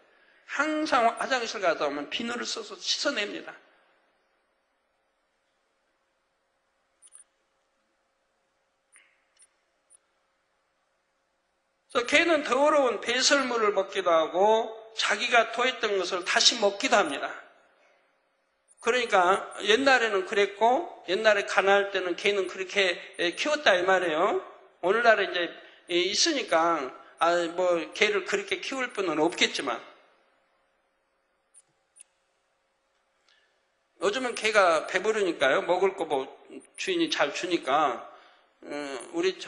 항상 화장실 가다 오면 비누를 써서 씻어냅니다. 그래서 개는 더러운 배설물을 먹기도 하고 자기가 토했던 것을 다시 먹기도 합니다. 그러니까 옛날에는 그랬고 옛날에 가난할 때는 개는 그렇게 키웠다 이 말이에요. 오늘날에 이제 있으니까 개를 그렇게 키울 분은 없겠지만 요즘은 개가 배부르니까요. 먹을 거 주인이 잘 주니까 우리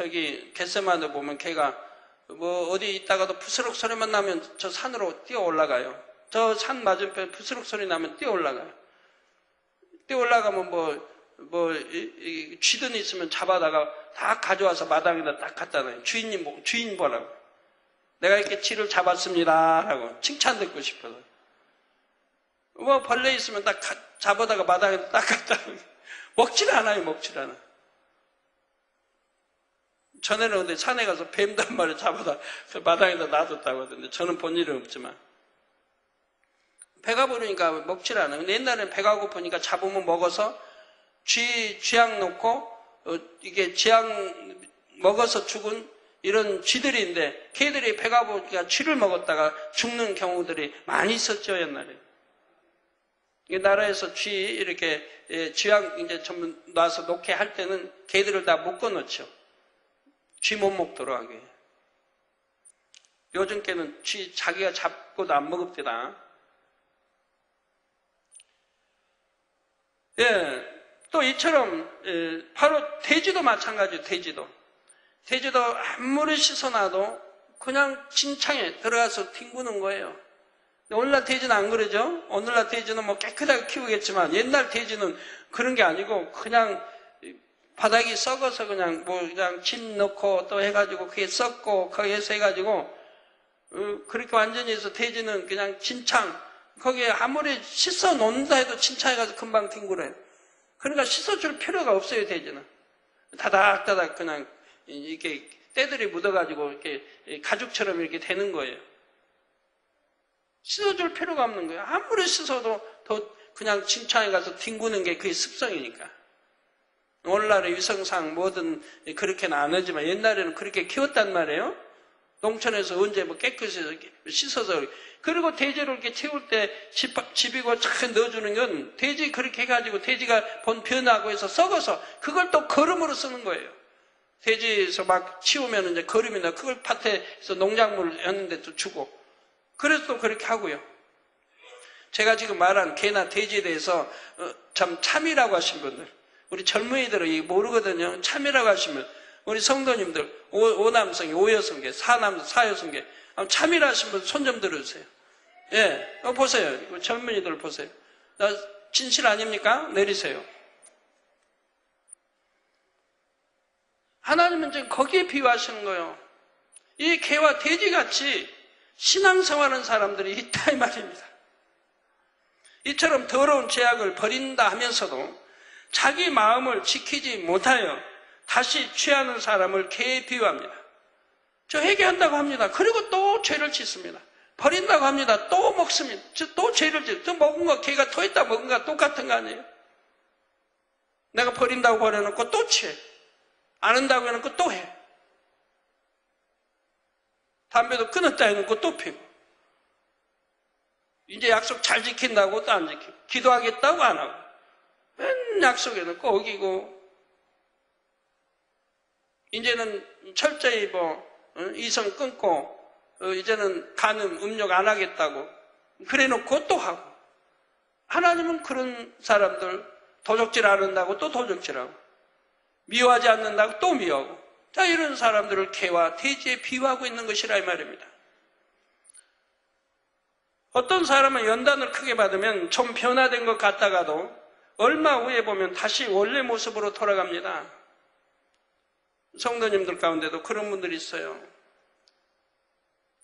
갯새마다 보면 개가 어디 있다가도 부스럭 소리만 나면 저 산으로 뛰어 올라가요. 저 산 맞은편 부스럭 소리 나면 뛰어 올라가요. 뛰어 올라가면 쥐든 있으면 잡아다가 다 가져와서 마당에다 딱 갖다 놔요. 주인 보라고. 내가 이렇게 쥐를 잡았습니다. 하고 칭찬 듣고 싶어서. 벌레 있으면 딱 잡아다가 마당에다 딱 갖다 놔요. 먹질 않아요, 먹질 않아. 전에는 근데 산에 가서 뱀도 한 마리 잡아다 그 마당에다 놔뒀다고 하던데 저는 본 일은 없지만. 배가 부르니까 먹질 않아요. 근데 옛날에는 배가 고프니까 잡으면 먹어서 쥐약 놓고 이게 쥐약 먹어서 죽은 이런 쥐들인데 개들이 배가 부르니까 쥐를 먹었다가 죽는 경우들이 많이 있었죠, 옛날에. 나라에서 쥐 이렇게 쥐약 이제 전부 놔서 놓게 할 때는 개들을 다 묶어 놓죠. 쥐 못 먹도록 하게. 요즘 개는 쥐 자기가 잡고도 안 먹읍니다. 또 이처럼 바로 돼지도 마찬가지예요. 돼지도 아무리 씻어놔도 그냥 진창에 들어가서 뒹구는 거예요. 오늘날 돼지는 안 그러죠? 오늘날 돼지는 깨끗하게 키우겠지만 옛날 돼지는 그런 게 아니고 그냥 바닥이 썩어서 그냥 집 넣고 또 해가지고 그게 썩고 거기에서 해가지고 그렇게 완전히 해서 돼지는 그냥 진창 거기에 아무리 씻어 놓는다 해도 진창에 가서 금방 뒹굴어요. 그러니까 씻어줄 필요가 없어요, 돼지는. 다닥다닥 그냥 이렇게 때들이 묻어가지고 이렇게 가죽처럼 이렇게 되는 거예요. 씻어줄 필요가 없는 거예요. 아무리 씻어도 더 그냥 진창에 가서 뒹구는 게 그게 습성이니까. 오늘날의 위성상 뭐든 그렇게는 안 하지만 옛날에는 그렇게 키웠단 말이에요. 농촌에서 언제 뭐 깨끗이 씻어서. 그리고 돼지를 이렇게 채울 때 집이고 착 넣어주는 건 돼지 그렇게 해가지고 돼지가 본 변하고 해서 썩어서 그걸 또 거름으로 쓰는 거예요. 돼지에서 막 치우면 이제 거름이나 그걸 밭에서 농작물 했는데 또 주고. 그래서 또 그렇게 하고요. 제가 지금 말한 개나 돼지에 대해서 참 참이라고 하신 분들, 우리 젊은이들은 모르거든요. 참이라고 하시면 우리 성도님들 5남성계, 5여성계, 4여성계 참이라 하신 분 손 좀 들어주세요. 예, 보세요. 젊은이들 보세요. 진실 아닙니까? 내리세요. 하나님은 지금 거기에 비유하시는 거예요. 이 개와 돼지같이 신앙생활하는 사람들이 있다 이 말입니다. 이처럼 더러운 죄악을 버린다 하면서도 자기 마음을 지키지 못하여 다시 취하는 사람을 개에 비유합니다. 저 회개한다고 합니다. 그리고 또 죄를 짓습니다. 버린다고 합니다. 또 먹습니다. 또 죄를 짓습니다. 또 먹은 거 개가 토했다 먹은 거 똑같은 거 아니에요? 내가 버린다고 버려놓고 또 취해. 안 한다고 해놓고 또 해. 담배도 끊었다 해놓고 또 피고. 이제 약속 잘 지킨다고 또 안 지키고. 기도하겠다고 안 하고. 맨 약속해놓고 어기고. 이제는 철저히 이성 끊고 이제는 간음, 음욕 안 하겠다고 그래놓고 또 하고. 하나님은 그런 사람들 도적질 안 한다고 또 도적질하고 미워하지 않는다고 또 미워하고. 자, 이런 사람들을 개와 돼지에 비유하고 있는 것이라 이 말입니다. 어떤 사람은 연단을 크게 받으면 좀 변화된 것 같다가도 얼마 후에 보면 다시 원래 모습으로 돌아갑니다. 성도님들 가운데도 그런 분들이 있어요.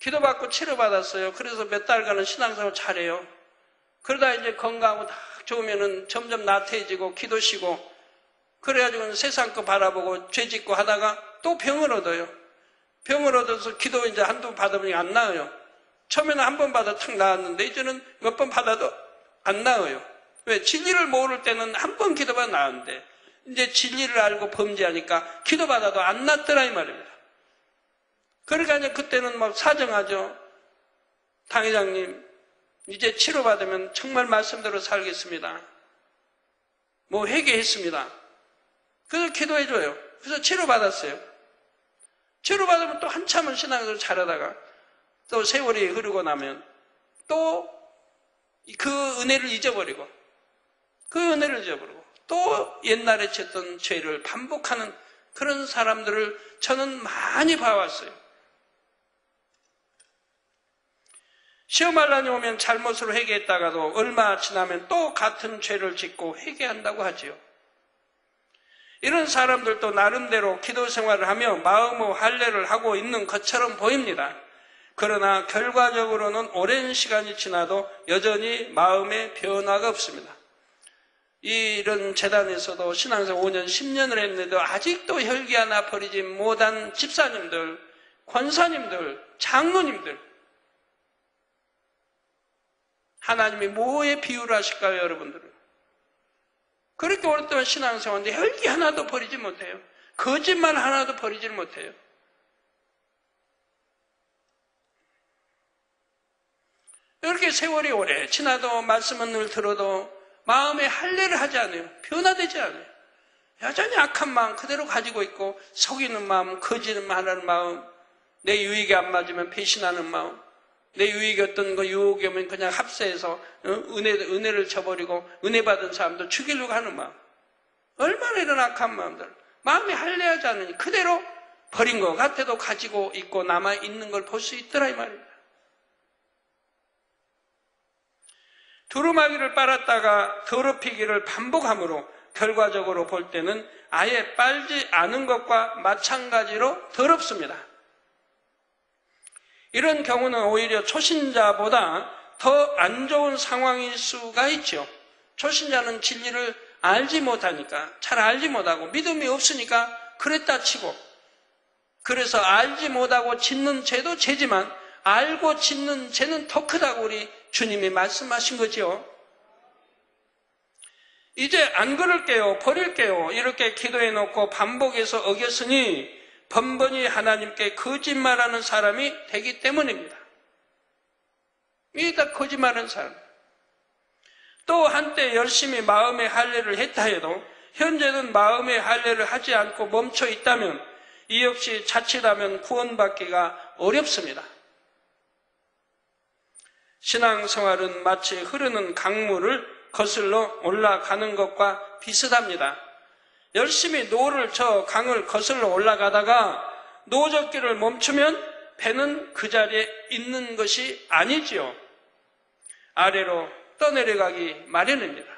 기도받고 치료받았어요. 그래서 몇 달간은 신앙생활 잘해요. 그러다 이제 건강하고 딱 좋으면은 점점 나태해지고 기도 쉬고 그래가지고 세상 거 바라보고 죄 짓고 하다가 또 병을 얻어요. 병을 얻어서 기도 이제 한두 번 받아보니 안 나아요. 처음에는 한 번 받아 탁 나았는데 이제는 몇 번 받아도 안 나아요. 왜? 진리를 모를 때는 한 번 기도받아 나았는데 이제 진리를 알고 범죄하니까 기도받아도 안 낫더라 이 말입니다. 그러니까 이제 그때는 막 사정하죠. 당회장님 이제 치료받으면 정말 말씀대로 살겠습니다. 뭐 회개했습니다. 그래서 기도해줘요. 그래서 치료받았어요. 치료받으면 또 한참은 신앙을 잘하다가 또 세월이 흐르고 나면 또 그 은혜를 잊어버리고 또 옛날에 쳤던 죄를 반복하는 그런 사람들을 저는 많이 봐왔어요. 시험할 날이 오면 잘못으로 회개했다가도 얼마 지나면 또 같은 죄를 짓고 회개한다고 하지요. 이런 사람들도 나름대로 기도 생활을 하며 마음의 할례를 하고 있는 것처럼 보입니다. 그러나 결과적으로는 오랜 시간이 지나도 여전히 마음의 변화가 없습니다. 이런 재단에서도 신앙생활 5년, 10년을 했는데도 아직도 혈기 하나 버리지 못한 집사님들, 권사님들, 장로님들, 하나님이 뭐에 비유를 하실까요, 여러분들은? 그렇게 오랫동안 신앙생활인데 혈기 하나도 버리지 못해요. 거짓말 하나도 버리지 못해요. 이렇게 세월이 오래 지나도 말씀은 늘 들어도 마음에 할례를 하지 않아요. 변화되지 않아요. 여전히 악한 마음 그대로 가지고 있고 속이는 마음, 거짓말하는 마음, 내 유익에 안 맞으면 배신하는 마음, 내 유익이 어떤 거 유혹이 오면 그냥 합세해서 은혜를 저버리고 은혜 받은 사람도 죽이려고 하는 마음. 얼마나 이런 악한 마음들. 마음이 할례하지 않으니 그대로 버린 것 같아도 가지고 있고 남아있는 걸 볼 수 있더라 이 말입니다. 두루마기를 빨았다가 더럽히기를 반복함으로 결과적으로 볼 때는 아예 빨지 않은 것과 마찬가지로 더럽습니다. 이런 경우는 오히려 초신자보다 더 안 좋은 상황일 수가 있죠. 초신자는 진리를 알지 못하니까, 잘 알지 못하고 믿음이 없으니까 그랬다 치고, 그래서 알지 못하고 짓는 죄도 죄지만 알고 짓는 죄는 더 크다고 우리 주님이 말씀하신 거죠. 이제 안 그럴게요, 버릴게요 이렇게 기도해놓고 반복해서 어겼으니 번번이 하나님께 거짓말하는 사람이 되기 때문입니다. 이게 다 거짓말하는 사람. 또 한때 열심히 마음의 할례를 했다 해도 현재는 마음의 할례를 하지 않고 멈춰 있다면 이 역시 자칫하면 구원받기가 어렵습니다. 신앙생활은 마치 흐르는 강물을 거슬러 올라가는 것과 비슷합니다. 열심히 노를 저 강을 거슬러 올라가다가 노젓기를 멈추면 배는 그 자리에 있는 것이 아니지요. 아래로 떠내려가기 마련입니다.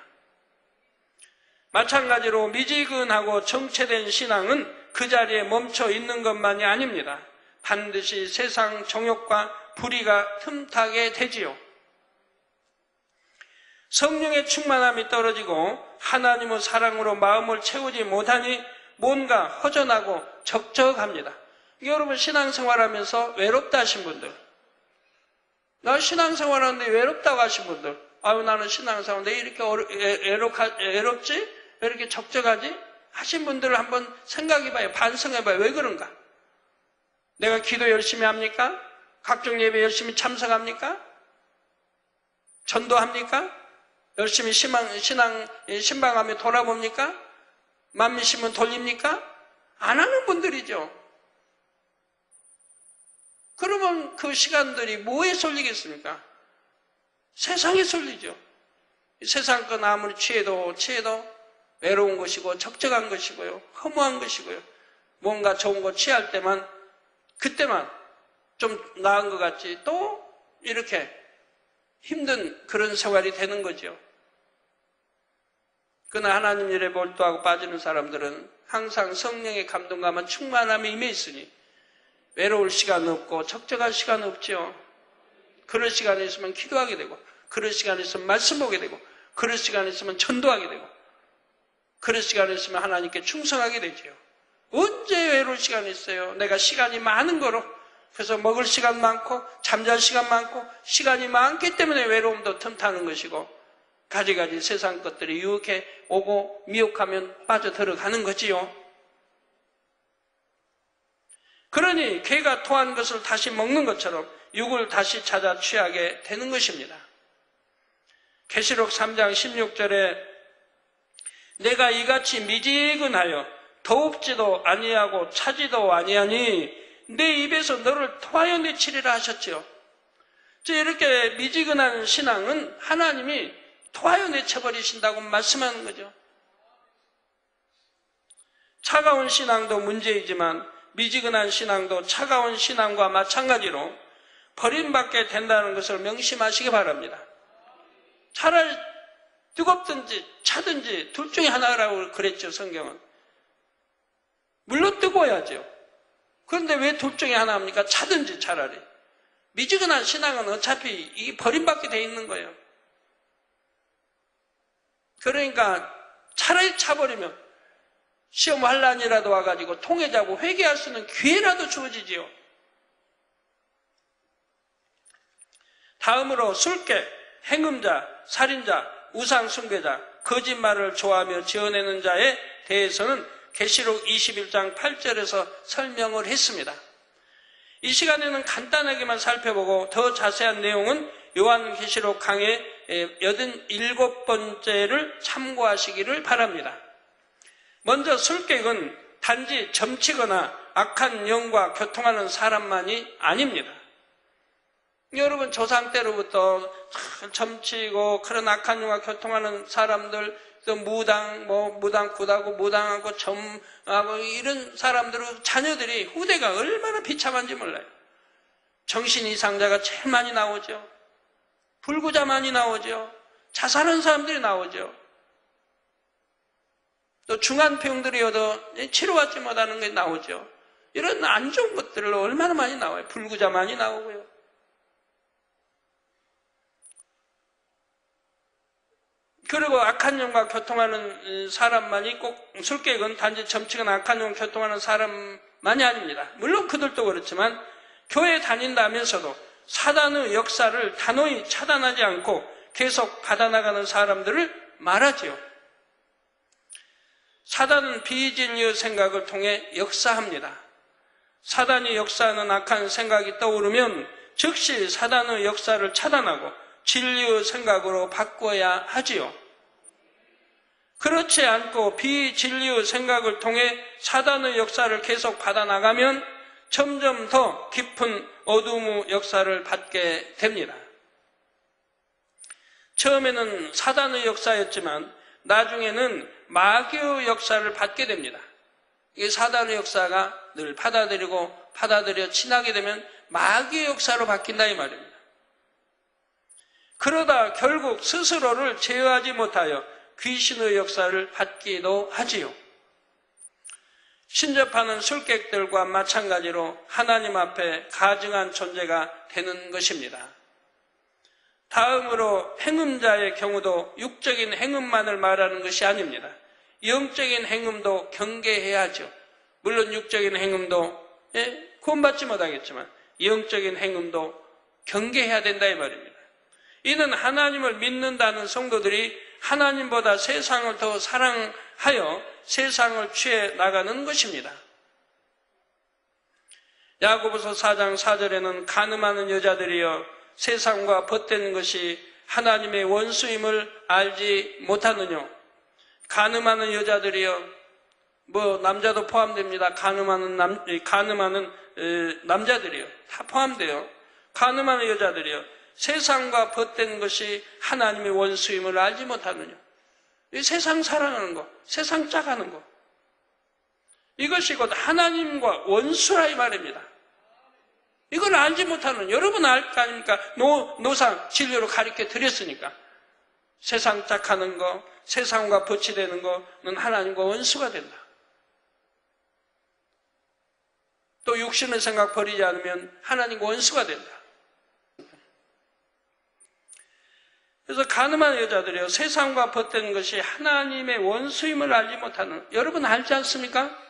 마찬가지로 미지근하고 정체된 신앙은 그 자리에 멈춰 있는 것만이 아닙니다. 반드시 세상 정욕과 불의가 틈타게 되지요. 성령의 충만함이 떨어지고 하나님의 사랑으로 마음을 채우지 못하니 뭔가 허전하고 적적합니다. 여러분 신앙생활하면서 외롭다 하신 분들, 나 신앙생활하는데 외롭다고 하신 분들, 아유 나는 신앙생활인데 이렇게 외롭지? 왜 이렇게 적적하지? 하신 분들을 한번 생각해봐요. 반성해봐요. 왜 그런가? 내가 기도 열심히 합니까? 각종 예배 열심히 참석합니까? 전도합니까? 열심히 신방하며 돌아봅니까? 만미신문 돌립니까? 안 하는 분들이죠. 그러면 그 시간들이 뭐에 쏠리겠습니까? 세상에 쏠리죠. 세상 건 아무리 취해도 외로운 것이고 적적한 것이고요. 허무한 것이고요. 뭔가 좋은 거 취할 때만 그때만 좀 나은 것 같지 또 이렇게 힘든 그런 생활이 되는 거죠. 그러나 하나님 일에 몰두하고 빠지는 사람들은 항상 성령의 감동감은 충만함에 임해 있으니 외로울 시간 없고 적적할 시간 없죠. 그럴 시간이 있으면 기도하게 되고 그럴 시간이 있으면 말씀 보게 되고 그럴 시간이 있으면 전도하게 되고 그럴 시간이 있으면 하나님께 충성하게 되죠. 언제 외로울 시간이 있어요? 내가 시간이 많은 거로 그래서 먹을 시간 많고 잠잘 시간 많고 시간이 많기 때문에 외로움도 틈타는 것이고 가지가지 세상 것들이 유혹해 오고 미혹하면 빠져들어가는 거지요. 그러니 개가 토한 것을 다시 먹는 것처럼 육을 다시 찾아 취하게 되는 것입니다. 계시록 3장 16절에 내가 이같이 미지근하여 더웁지도 아니하고 차지도 아니하니 내 입에서 너를 토하여 내치리라 하셨지요. 이렇게 미지근한 신앙은 하나님이 토하여 내쳐버리신다고 말씀하는 거죠. 차가운 신앙도 문제이지만 미지근한 신앙도 차가운 신앙과 마찬가지로 버림받게 된다는 것을 명심하시기 바랍니다. 차라리 뜨겁든지 차든지 둘 중에 하나라고 그랬죠, 성경은. 물론 뜨거워야죠. 그런데 왜 둘 중에 하나 합니까? 차든지 차라리. 미지근한 신앙은 어차피 이 버림받게 돼 있는 거예요. 그러니까 차라리 차버리면 시험 환란이라도 와가지고 통해자고 회개할 수 있는 기회라도 주어지지요. 다음으로 술객, 행음자, 살인자, 우상숭배자, 거짓말을 좋아하며 지어내는 자에 대해서는 계시록 21장 8절에서 설명을 했습니다. 이 시간에는 간단하게만 살펴보고 더 자세한 내용은 요한계시록 강의 87번째를 참고하시기를 바랍니다. 먼저 술객은 단지 점치거나 악한 영과 교통하는 사람만이 아닙니다. 여러분 조상 때로부터 점치고 그런 악한 영과 교통하는 사람들, 또 무당굿하고 무당하고 점하고 이런 사람들의 자녀들이 후대가 얼마나 비참한지 몰라요. 정신 이상자가 제일 많이 나오죠. 불구자 많이 나오죠. 자살한 사람들이 나오죠. 또 중환병들이어도 치료받지 못하는 게 나오죠. 이런 안 좋은 것들을 얼마나 많이 나와요. 불구자 많이 나오고요. 그리고 악한 영과 교통하는 사람만이 꼭 술객은 단지 점치거나 악한 영과 교통하는 사람만이 아닙니다. 물론 그들도 그렇지만 교회 다닌다면서도 사단의 역사를 단호히 차단하지 않고 계속 받아나가는 사람들을 말하지요. 사단은 비진리의 생각을 통해 역사합니다. 사단이 역사하는 악한 생각이 떠오르면 즉시 사단의 역사를 차단하고 진리의 생각으로 바꿔야 하지요. 그렇지 않고 비진리의 생각을 통해 사단의 역사를 계속 받아나가면 점점 더 깊은 어둠의 역사를 받게 됩니다. 처음에는 사단의 역사였지만 나중에는 마귀의 역사를 받게 됩니다. 이게 사단의 역사가 늘 받아들여 지나게 되면 마귀의 역사로 바뀐다 이 말입니다. 그러다 결국 스스로를 제어하지 못하여 귀신의 역사를 받기도 하지요. 신접하는 술객들과 마찬가지로 하나님 앞에 가증한 존재가 되는 것입니다. 다음으로 행음자의 경우도 육적인 행음만을 말하는 것이 아닙니다. 영적인 행음도 경계해야 하죠. 물론 육적인 행음도 구원받지 못하겠지만 영적인 행음도 경계해야 된다 이 말입니다. 이는 하나님을 믿는다는 성도들이 하나님보다 세상을 더 사랑하여 세상을 취해 나가는 것입니다. 야고보서 4장 4절에는 가늠하는 여자들이여 세상과 벗된 것이 하나님의 원수임을 알지 못하느뇨. 가늠하는 여자들이여, 남자도 포함됩니다. 가늠하는 남자들이요. 다 포함돼요. 가늠하는 여자들이요. 세상과 벗된 것이 하나님의 원수임을 알지 못하느뇨. 이 세상 사랑하는 거, 세상 짝하는 거. 이것이 곧 하나님과 원수라 이 말입니다. 이걸 알지 못하는, 여러분 알 거 아닙니까? 노상, 진리로 가르쳐 드렸으니까. 세상 짝하는 거, 세상과 버치되는 거는 하나님과 원수가 된다. 또 육신의 생각 버리지 않으면 하나님과 원수가 된다. 그래서 가늠한 여자들이요, 세상과 벗된 것이 하나님의 원수임을 알지 못하는, 여러분 알지 않습니까?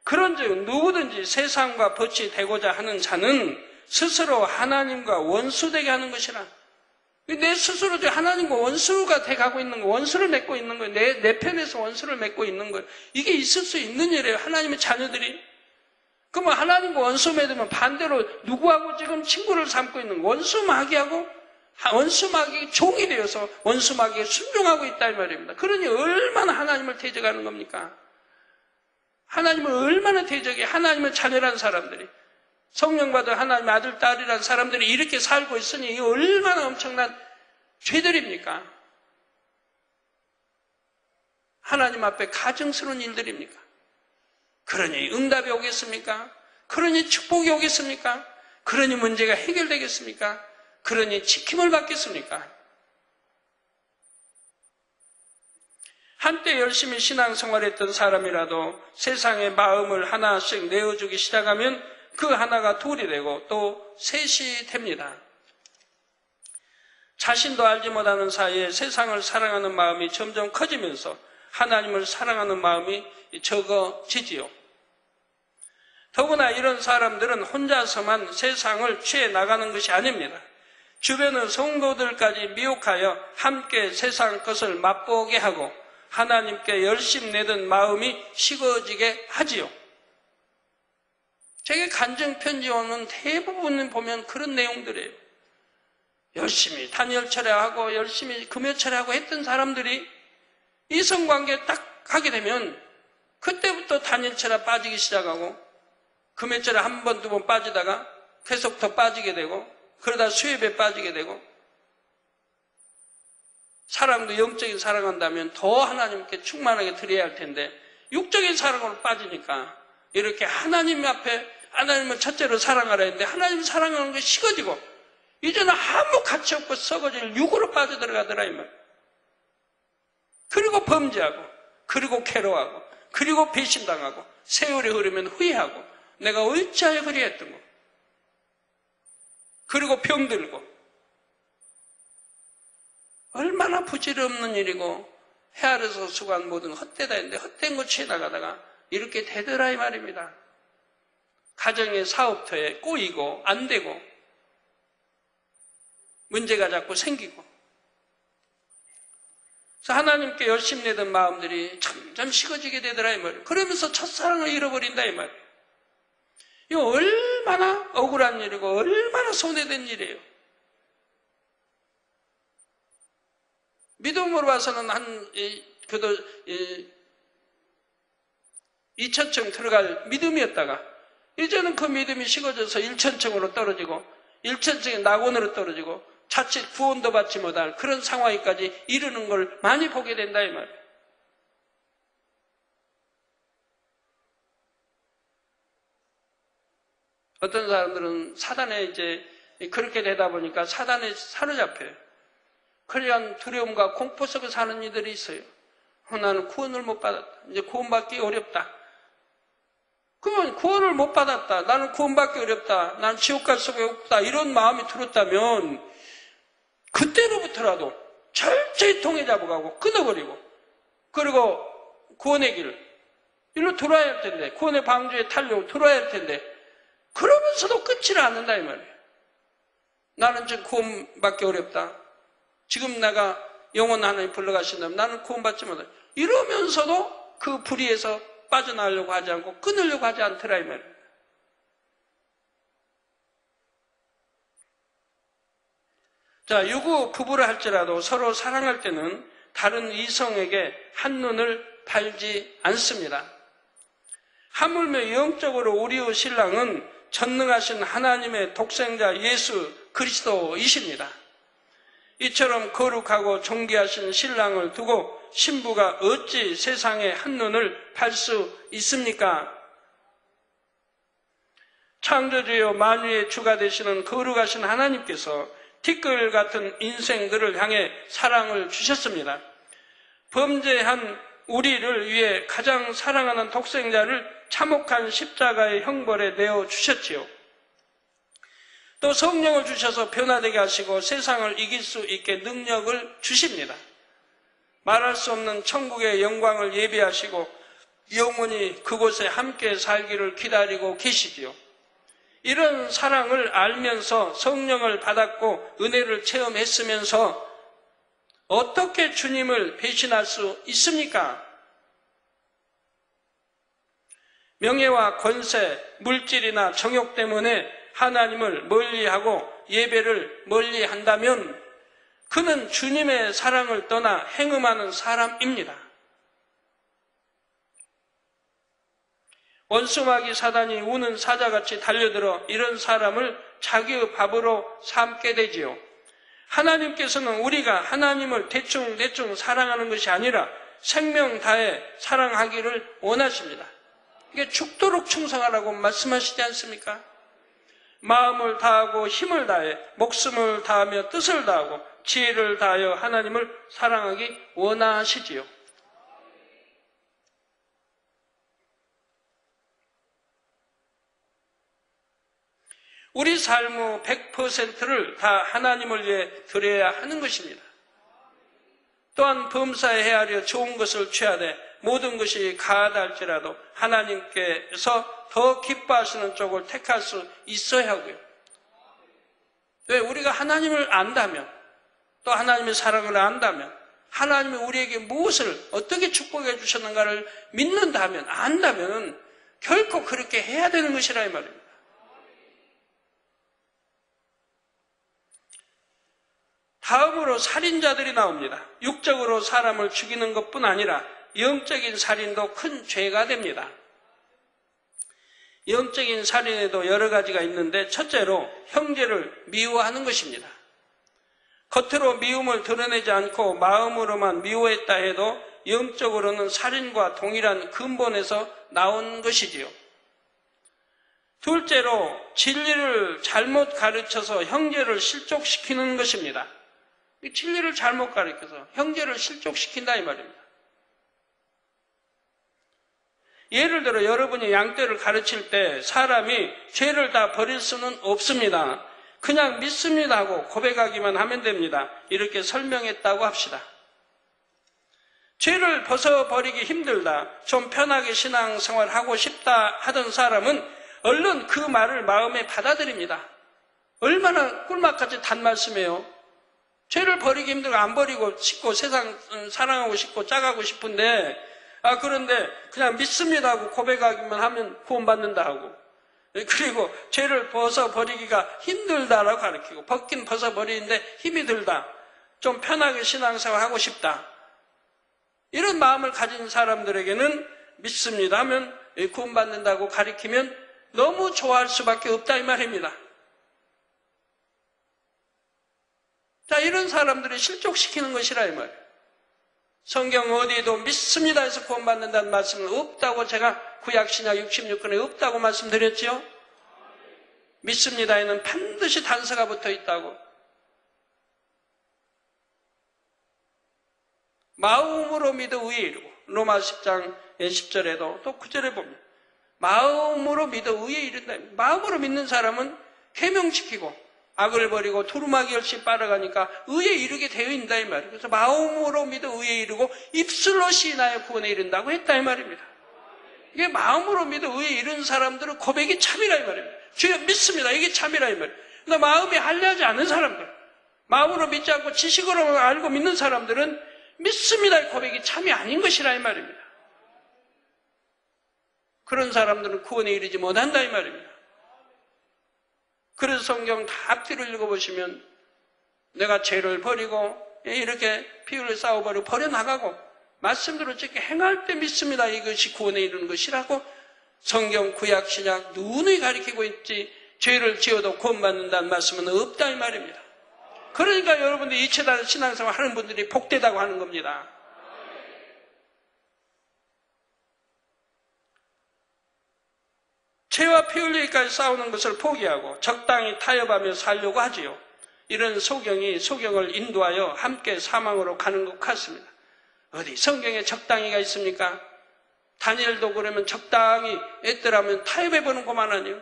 그런즉 누구든지 세상과 벗이 되고자 하는 자는 스스로 하나님과 원수되게 하는 것이라. 내 스스로 하나님과 원수가 돼가고 있는 거, 원수를 맺고 있는 거예요. 내 편에서 원수를 맺고 있는 거예요. 이게 있을 수 있는 일이에요. 하나님의 자녀들이. 그러면 하나님과 원수 맺으면 반대로 누구하고 지금 친구를 삼고 있는 거예요. 원수 마귀하고 원수 마귀의 종이 되어서 원수 마귀에 순종하고 있다 이 말입니다. 그러니 얼마나 하나님을 대적하는 겁니까? 하나님을 얼마나 대적해. 하나님의 자녀라는 사람들이, 성령 받은 하나님의 아들, 딸이라는 사람들이 이렇게 살고 있으니 이게 얼마나 엄청난 죄들입니까? 하나님 앞에 가증스러운 일들입니까? 그러니 응답이 오겠습니까? 그러니 축복이 오겠습니까? 그러니 문제가 해결되겠습니까? 그러니 지킴을 받겠습니까? 한때 열심히 신앙생활했던 사람이라도 세상의 마음을 하나씩 내어주기 시작하면 그 하나가 둘이 되고 또 셋이 됩니다. 자신도 알지 못하는 사이에 세상을 사랑하는 마음이 점점 커지면서 하나님을 사랑하는 마음이 적어지지요. 더구나 이런 사람들은 혼자서만 세상을 취해 나가는 것이 아닙니다. 주변의 성도들까지 미혹하여 함께 세상 것을 맛보게 하고 하나님께 열심 내던 마음이 식어지게 하지요. 제게 간증편지 오는 대부분 보면 그런 내용들이에요. 열심히 단열 철회하고 열심히 금요 철회하고 했던 사람들이 이성관계 딱 하게 되면 그때부터 단열 철회 빠지기 시작하고 금요 철회 한 번, 두 번 빠지다가 계속 더 빠지게 되고 그러다 수협에 빠지게 되고 사랑도 영적인 사랑한다면 더 하나님께 충만하게 드려야 할 텐데 육적인 사랑으로 빠지니까 이렇게 하나님 앞에 하나님을 첫째로 사랑하라 했는데 하나님 사랑하는 게 식어지고 이제는 아무 가치 없고 썩어질 육으로 빠져들어가더라 이 말. 그리고 범죄하고 그리고 괴로워하고 그리고 배신당하고 세월이 흐르면 후회하고 내가 어찌하여 그리했던 거. 그리고 병들고 얼마나 부질없는 일이고 헤아려서 수고한 모든 헛되다 했는데 헛된 거 취해 나가다가 이렇게 되더라 이 말입니다. 가정의 사업터에 꼬이고 안 되고 문제가 자꾸 생기고 그래서 하나님께 열심히 내던 마음들이 점점 식어지게 되더라 이 말이에요. 그러면서 첫사랑을 잃어버린다 이 말이에요. 이거 얼마나 억울한 일이고 얼마나 손해된 일이에요. 믿음으로 봐서는 그래도 2천층 들어갈 믿음이었다가 이제는 그 믿음이 식어져서 1천층으로 떨어지고 1천층의 낙원으로 떨어지고 자칫 구원도 받지 못할 그런 상황까지 이르는 걸 많이 보게 된다 이 말이에요. 어떤 사람들은 사단에 이제 그렇게 되다 보니까 사단에 사로잡혀요. 그러한 두려움과 공포 속에 사는 이들이 있어요. 나는 구원을 못 받았다. 이제 구원받기 어렵다. 그러면 구원을 못 받았다. 나는 구원받기 어렵다. 나는 지옥 갈 수가 없다. 이런 마음이 들었다면 그때로부터라도 철저히 통해 잡아가고 끊어버리고 그리고 구원의 일로 들어와야 할 텐데 구원의 방주에 타려고 들어와야 할 텐데 그러면서도 끊지를 않는다 이 말이에요. 나는 지금 구원받기 어렵다. 지금 내가 영원 하나님 불러가신다면 나는 구원받지 못해. 이러면서도 그 불의에서 빠져나가려고 하지 않고 끊으려고 하지 않더라 이 말이에요. 자, 유구 부부라 할지라도 서로 사랑할 때는 다른 이성에게 한눈을 팔지 않습니다. 하물며 영적으로 우리의 신랑은 전능하신 하나님의 독생자 예수 그리스도이십니다. 이처럼 거룩하고 존귀하신 신랑을 두고 신부가 어찌 세상에 한눈을 팔 수 있습니까? 창조주요 만유의 주가 되시는 거룩하신 하나님께서 티끌 같은 인생들을 향해 사랑을 주셨습니다. 범죄한 우리를 위해 가장 사랑하는 독생자를 참혹한 십자가의 형벌에 내어주셨지요. 또 성령을 주셔서 변화되게 하시고 세상을 이길 수 있게 능력을 주십니다. 말할 수 없는 천국의 영광을 예비하시고 영원히 그곳에 함께 살기를 기다리고 계시지요. 이런 사랑을 알면서 성령을 받았고 은혜를 체험했으면서 어떻게 주님을 배신할 수 있습니까? 명예와 권세, 물질이나 정욕 때문에 하나님을 멀리하고 예배를 멀리한다면 그는 주님의 사랑을 떠나 행음하는 사람입니다. 원수마귀 사단이 우는 사자같이 달려들어 이런 사람을 자기의 밥으로 삼게 되지요. 하나님께서는 우리가 하나님을 대충 사랑하는 것이 아니라 생명 다해 사랑하기를 원하십니다. 이게 죽도록 충성하라고 말씀하시지 않습니까? 마음을 다하고 힘을 다해 목숨을 다하며 뜻을 다하고 지혜를 다하여 하나님을 사랑하기 원하시지요. 우리 삶의 100%를 다 하나님을 위해 드려야 하는 것입니다. 또한 범사에 헤아려 좋은 것을 취하되 모든 것이 가하다 할지라도 하나님께서 더 기뻐하시는 쪽을 택할 수 있어야 하고요. 왜? 우리가 하나님을 안다면 또 하나님의 사랑을 안다면 하나님이 우리에게 무엇을 어떻게 축복해 주셨는가를 믿는다면 안다면 결코 그렇게 해야 되는 것이라 이 말입니다. 다음으로 살인자들이 나옵니다. 육적으로 사람을 죽이는 것뿐 아니라 영적인 살인도 큰 죄가 됩니다. 영적인 살인에도 여러 가지가 있는데 첫째로 형제를 미워하는 것입니다. 겉으로 미움을 드러내지 않고 마음으로만 미워했다 해도 영적으로는 살인과 동일한 근본에서 나온 것이지요. 둘째로 진리를 잘못 가르쳐서 형제를 실족시키는 것입니다. 진리를 잘못 가르쳐서 형제를 실족시킨다 이 말입니다. 예를 들어 여러분이 양떼를 가르칠 때 사람이 죄를 다 버릴 수는 없습니다. 그냥 믿습니다 하고 고백하기만 하면 됩니다. 이렇게 설명했다고 합시다. 죄를 벗어버리기 힘들다, 좀 편하게 신앙생활 하고 싶다 하던 사람은 얼른 그 말을 마음에 받아들입니다. 얼마나 꿀맛같이 단 말씀이에요. 죄를 버리기 힘들고 안 버리고 싶고 세상 사랑하고 싶고 짝하고 싶은데 그런데 그냥 믿습니다 하고 고백하기만 하면 구원받는다 하고 그리고 죄를 벗어버리기가 힘들다라고 가르치고, 벗긴 벗어버리는데 힘이 들다, 좀 편하게 신앙생활 하고 싶다, 이런 마음을 가진 사람들에게는 믿습니다 하면, 구원받는다고 가르치면 너무 좋아할 수밖에 없다 이 말입니다. 자, 이런 사람들을 실족시키는 것이라 이 말이에요. 성경 어디에도 믿습니다 해서 구원받는다는 말씀은 없다고 제가 구약신약 66권에 없다고 말씀드렸죠. 믿습니다에는 반드시 단서가 붙어 있다고. 마음으로 믿어 의에 이르고, 로마 10장 10절에도 또 9절에 보면 마음으로 믿어 의에 이른다. 마음으로 믿는 사람은 계명 지키고 악을 버리고 두루마기 열심히 빨아가니까 의에 이르게 되어 있다 이 말이에요. 그래서 마음으로 믿어 의에 이르고 입술로 시인하여 구원에 이른다고 했다 이 말입니다. 이게 마음으로 믿어 의에 이른 사람들은 고백이 참이라 이 말입니다. 주여 믿습니다, 이게 참이라 이 말이에요. 그러나 마음이 한리하지 않은 사람들, 마음으로 믿지 않고 지식으로 알고 믿는 사람들은 믿습니다의 고백이 참이 아닌 것이라 이 말입니다. 그런 사람들은 구원에 이르지 못한다 이 말입니다. 그래서 성경 다 앞뒤를 읽어보시면 내가 죄를 버리고 이렇게 피 흘려 싸워버리고 버려나가고 말씀대로 찍게 행할 때 믿습니다, 이것이 구원에 이르는 것이라고 성경 구약 신약 누누이 가리키고 있지, 죄를 지어도 구원받는다는 말씀은 없다 이 말입니다. 그러니까 여러분들 이체단 신앙생활 하는 분들이 복되다고 하는 겁니다. 죄와 피 흘리기까지 싸우는 것을 포기하고 적당히 타협하며 살려고 하지요. 이런 소경이 소경을 인도하여 함께 사망으로 가는 것 같습니다. 어디 성경에 적당히가 있습니까? 다니엘도 그러면 적당히 애들하면 타협해보는 것만 아니에요.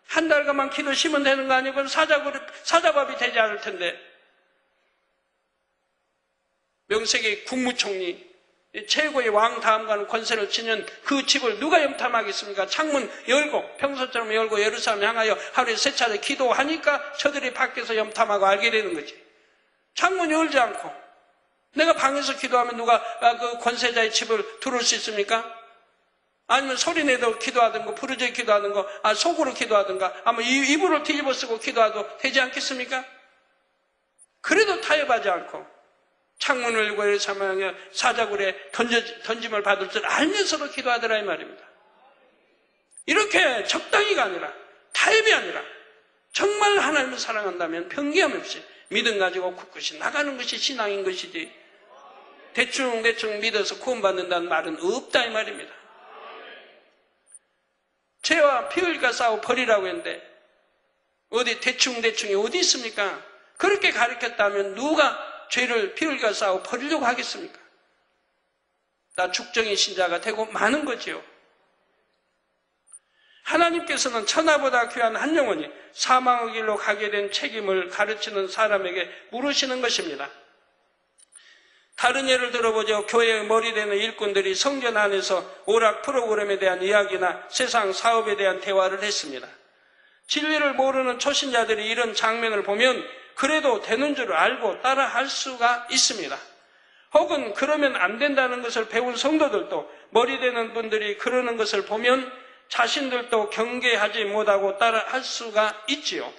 한 달간만 기도시면 되는 거 아니고 사자밥이 되지 않을 텐데. 명색의 국무총리, 최고의 왕 다음 가는 권세를 지닌 그 집을 누가 염탐하겠습니까? 창문 열고 평소처럼 열고 예루살렘 향하여 하루에 3차례 기도하니까 저들이 밖에서 염탐하고 알게 되는 거지. 창문 열지 않고 내가 방에서 기도하면 누가 그 권세자의 집을 들어올 수 있습니까? 아니면 소리내도 기도하든가 부르짖어 기도하든가 속으로 기도하든가 아마 이불을 뒤집어 쓰고 기도해도 되지 않겠습니까? 그래도 타협하지 않고 창문을 열고 예루살렘에 사자굴에 던짐을 받을 줄 알면서도 기도하더라 이 말입니다. 이렇게 적당히가 아니라 타협이 아니라 정말 하나님을 사랑한다면 변기함 없이 믿음 가지고 굳굳이 나가는 것이 신앙인 것이지, 대충 믿어서 구원받는다는 말은 없다 이 말입니다. 죄와 피 흘리가 싸워 버리라고 했는데 어디 대충이 어디 있습니까? 그렇게 가르쳤다면 누가 죄를 피 흘리가 싸워 버리려고 하겠습니까? 다 죽정의 신자가 되고 마는 거지요. 하나님께서는 천하보다 귀한 한 영혼이 사망의 길로 가게 된 책임을 가르치는 사람에게 물으시는 것입니다. 다른 예를 들어보죠. 교회의 머리 되는 일꾼들이 성전 안에서 오락 프로그램에 대한 이야기나 세상 사업에 대한 대화를 했습니다. 진리를 모르는 초신자들이 이런 장면을 보면 그래도 되는 줄 알고 따라할 수가 있습니다. 혹은 그러면 안 된다는 것을 배운 성도들도 머리 되는 분들이 그러는 것을 보면 자신들도 경계하지 못하고 따라할 수가 있지요.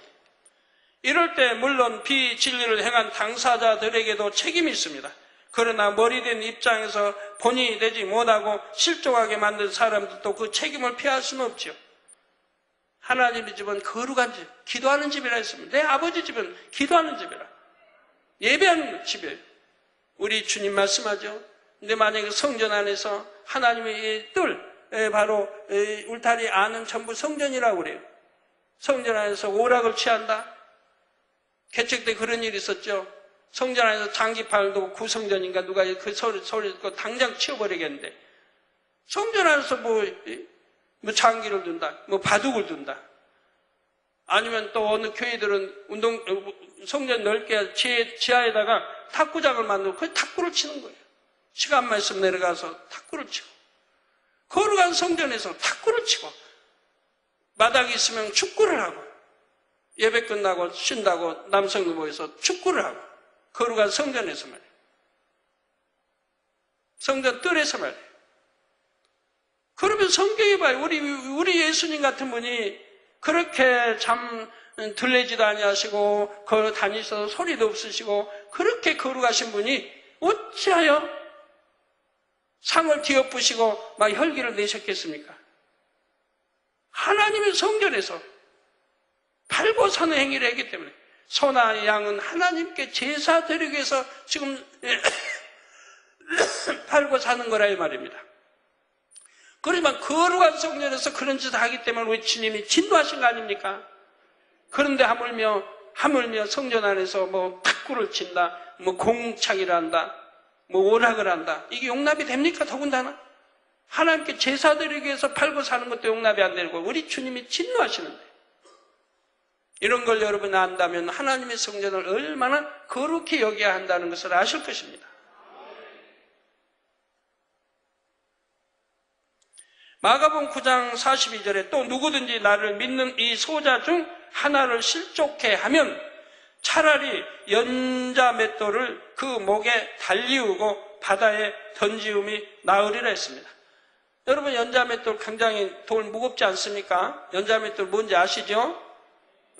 이럴 때 물론 비진리를 행한 당사자들에게도 책임이 있습니다. 그러나 머리된 입장에서 본인이 되지 못하고 실족하게 만든 사람들도 그 책임을 피할 수는 없지요. 하나님의 집은 거룩한 집, 기도하는 집이라 했습니다. 내 아버지 집은 기도하는 집이라, 예배하는 집이에요. 우리 주님 말씀하죠. 근데 만약에 성전 안에서 하나님의 뜰, 바로 울타리 안은 전부 성전이라고 그래요. 성전 안에서 오락을 취한다. 개척 때 그런 일이 있었죠. 성전 안에서 장기팔도 구성전인가 누가 그 소리 듣고 당장 치워버리겠는데, 성전 안에서 뭐 장기를 둔다, 뭐 바둑을 둔다. 아니면 또 어느 교회들은 성전 넓게 지하에다가 탁구장을 만들고 거기 탁구를 치는 거예요. 시간만 있으면 내려가서 탁구를 치고, 거룩한 성전에서 탁구를 치고, 마당이 있으면 축구를 하고, 예배 끝나고 쉰다고 남성들 모여서 축구를 하고, 거룩한 성전에서 말이에요. 성전 뜰에서 말이에요. 그러면 성경에 봐요. 우리 예수님 같은 분이 그렇게 참 들리지도 아니하시고 걸어 다니셔서 소리도 없으시고 그렇게 거룩하신 분이 어찌하여 상을 뒤엎으시고 막 혈기를 내셨겠습니까? 하나님의 성전에서 팔고 사는 행위를 했기 때문에 소나 양은 하나님께 제사 드리기 위해서 지금 팔고 사는 거라 이 말입니다. 그렇지만 거룩한 성전에서 그런 짓을 하기 때문에 우리 주님이 진노하신 거 아닙니까? 그런데 하물며 성전 안에서 뭐 탁구를 친다, 뭐 공창이를 한다, 뭐 오락을 한다. 이게 용납이 됩니까? 더군다나 하나님께 제사 드리기 위해서 팔고 사는 것도 용납이 안 되고 우리 주님이 진노하시는데 이런 걸 여러분이 안다면 하나님의 성전을 얼마나 거룩히 여겨야 한다는 것을 아실 것입니다. 마가복음 9장 42절에 또 누구든지 나를 믿는 이 소자 중 하나를 실족해 하면 차라리 연자 맷돌을 그 목에 달리우고 바다에 던지움이 나으리라 했습니다. 여러분 연자 맷돌 굉장히 돌 무겁지 않습니까? 연자 맷돌 뭔지 아시죠?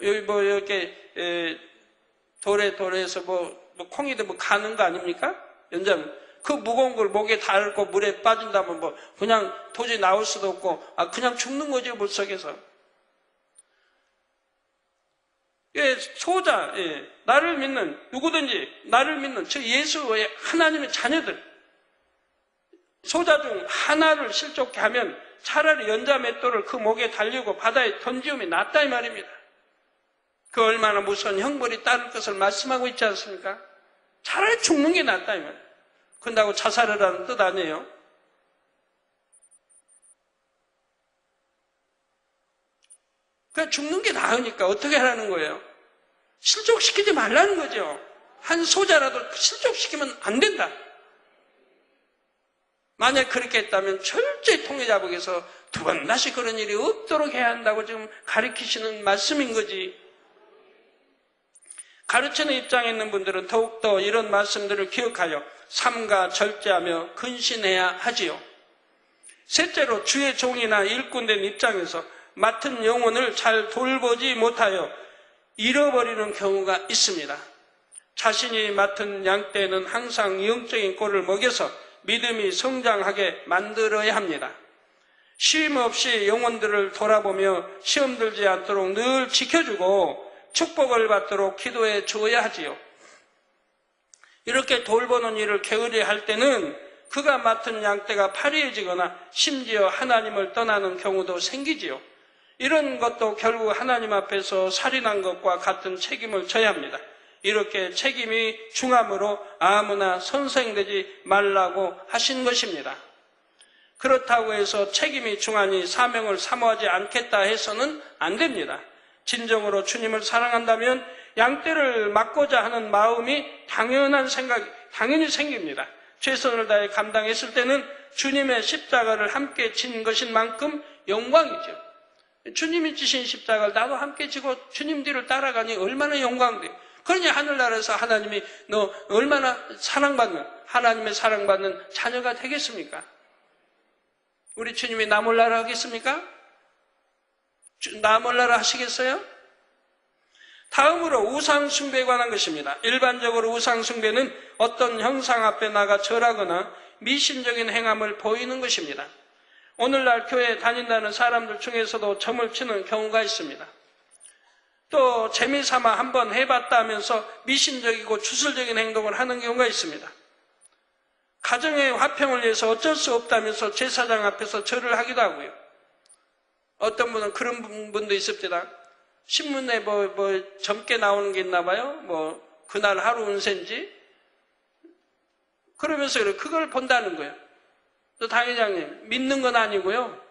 여기 뭐 이렇게 돌에서 뭐 콩이도 뭐 가는 거 아닙니까? 연자 그 무거운 걸 목에 달고 물에 빠진다면 뭐 그냥 도저히 나올 수도 없고 그냥 죽는 거죠 물속에서. 소자, 나를 믿는 누구든지 나를 믿는 즉 예수의 하나님의 자녀들 소자 중 하나를 실족해 하면 차라리 연자 맷돌을 그 목에 달리고 바다에 던지움이 낫다 이 말입니다. 그 얼마나 무서운 형벌이 따를 것을 말씀하고 있지 않습니까? 차라리 죽는 게 낫다 이 말이에요. 그런다고 자살을 하는 뜻 아니에요. 그냥 죽는 게 나으니까 어떻게 하라는 거예요? 실족시키지 말라는 거죠. 한 소자라도 실족시키면 안 된다. 만약 그렇게 했다면 철저히 통일자복에서 두 번 다시 그런 일이 없도록 해야 한다고 지금 가르치시는 말씀인 거지. 가르치는 입장에 있는 분들은 더욱더 이런 말씀들을 기억하여 삼가 절제하며 근신해야 하지요. 셋째로 주의 종이나 일꾼된 입장에서 맡은 영혼을 잘 돌보지 못하여 잃어버리는 경우가 있습니다. 자신이 맡은 양떼는 항상 영적인 꼴을 먹여서 믿음이 성장하게 만들어야 합니다. 쉼 없이 영혼들을 돌아보며 시험 들지 않도록 늘 지켜주고 축복을 받도록 기도해 주어야 하지요. 이렇게 돌보는 일을 게으리할 때는 그가 맡은 양떼가 파리해지거나 심지어 하나님을 떠나는 경우도 생기지요. 이런 것도 결국 하나님 앞에서 살인한 것과 같은 책임을 져야 합니다. 이렇게 책임이 중함으로 아무나 선생되지 말라고 하신 것입니다. 그렇다고 해서 책임이 중하니 사명을 사모하지 않겠다 해서는 안 됩니다. 진정으로 주님을 사랑한다면 양떼를 맡고자 하는 마음이 당연히 생깁니다. 최선을 다해 감당했을 때는 주님의 십자가를 함께 진 것인 만큼 영광이죠. 주님이 지신 십자가를 나도 함께 지고 주님 뒤를 따라가니 얼마나 영광돼요. 그러니 하늘나라에서 하나님이 너 얼마나 사랑받는 하나님의 사랑받는 자녀가 되겠습니까? 우리 주님이 나 몰라라 하겠습니까? 나 몰라라 하시겠어요? 다음으로 우상 숭배에 관한 것입니다. 일반적으로 우상 숭배는 어떤 형상 앞에 나가 절하거나 미신적인 행함을 보이는 것입니다. 오늘날 교회에 다닌다는 사람들 중에서도 점을 치는 경우가 있습니다. 또 재미삼아 한번 해봤다 하면서 미신적이고 주술적인 행동을 하는 경우가 있습니다. 가정의 화평을 위해서 어쩔 수 없다면서 제사장 앞에서 절을 하기도 하고요. 어떤 분은 그런 분도 있습니다. 신문에 젊게 나오는 게 있나 봐요. 그날 하루 운세인지. 그러면서 그걸 본다는 거예요. 또 당회장님, 믿는 건 아니고요.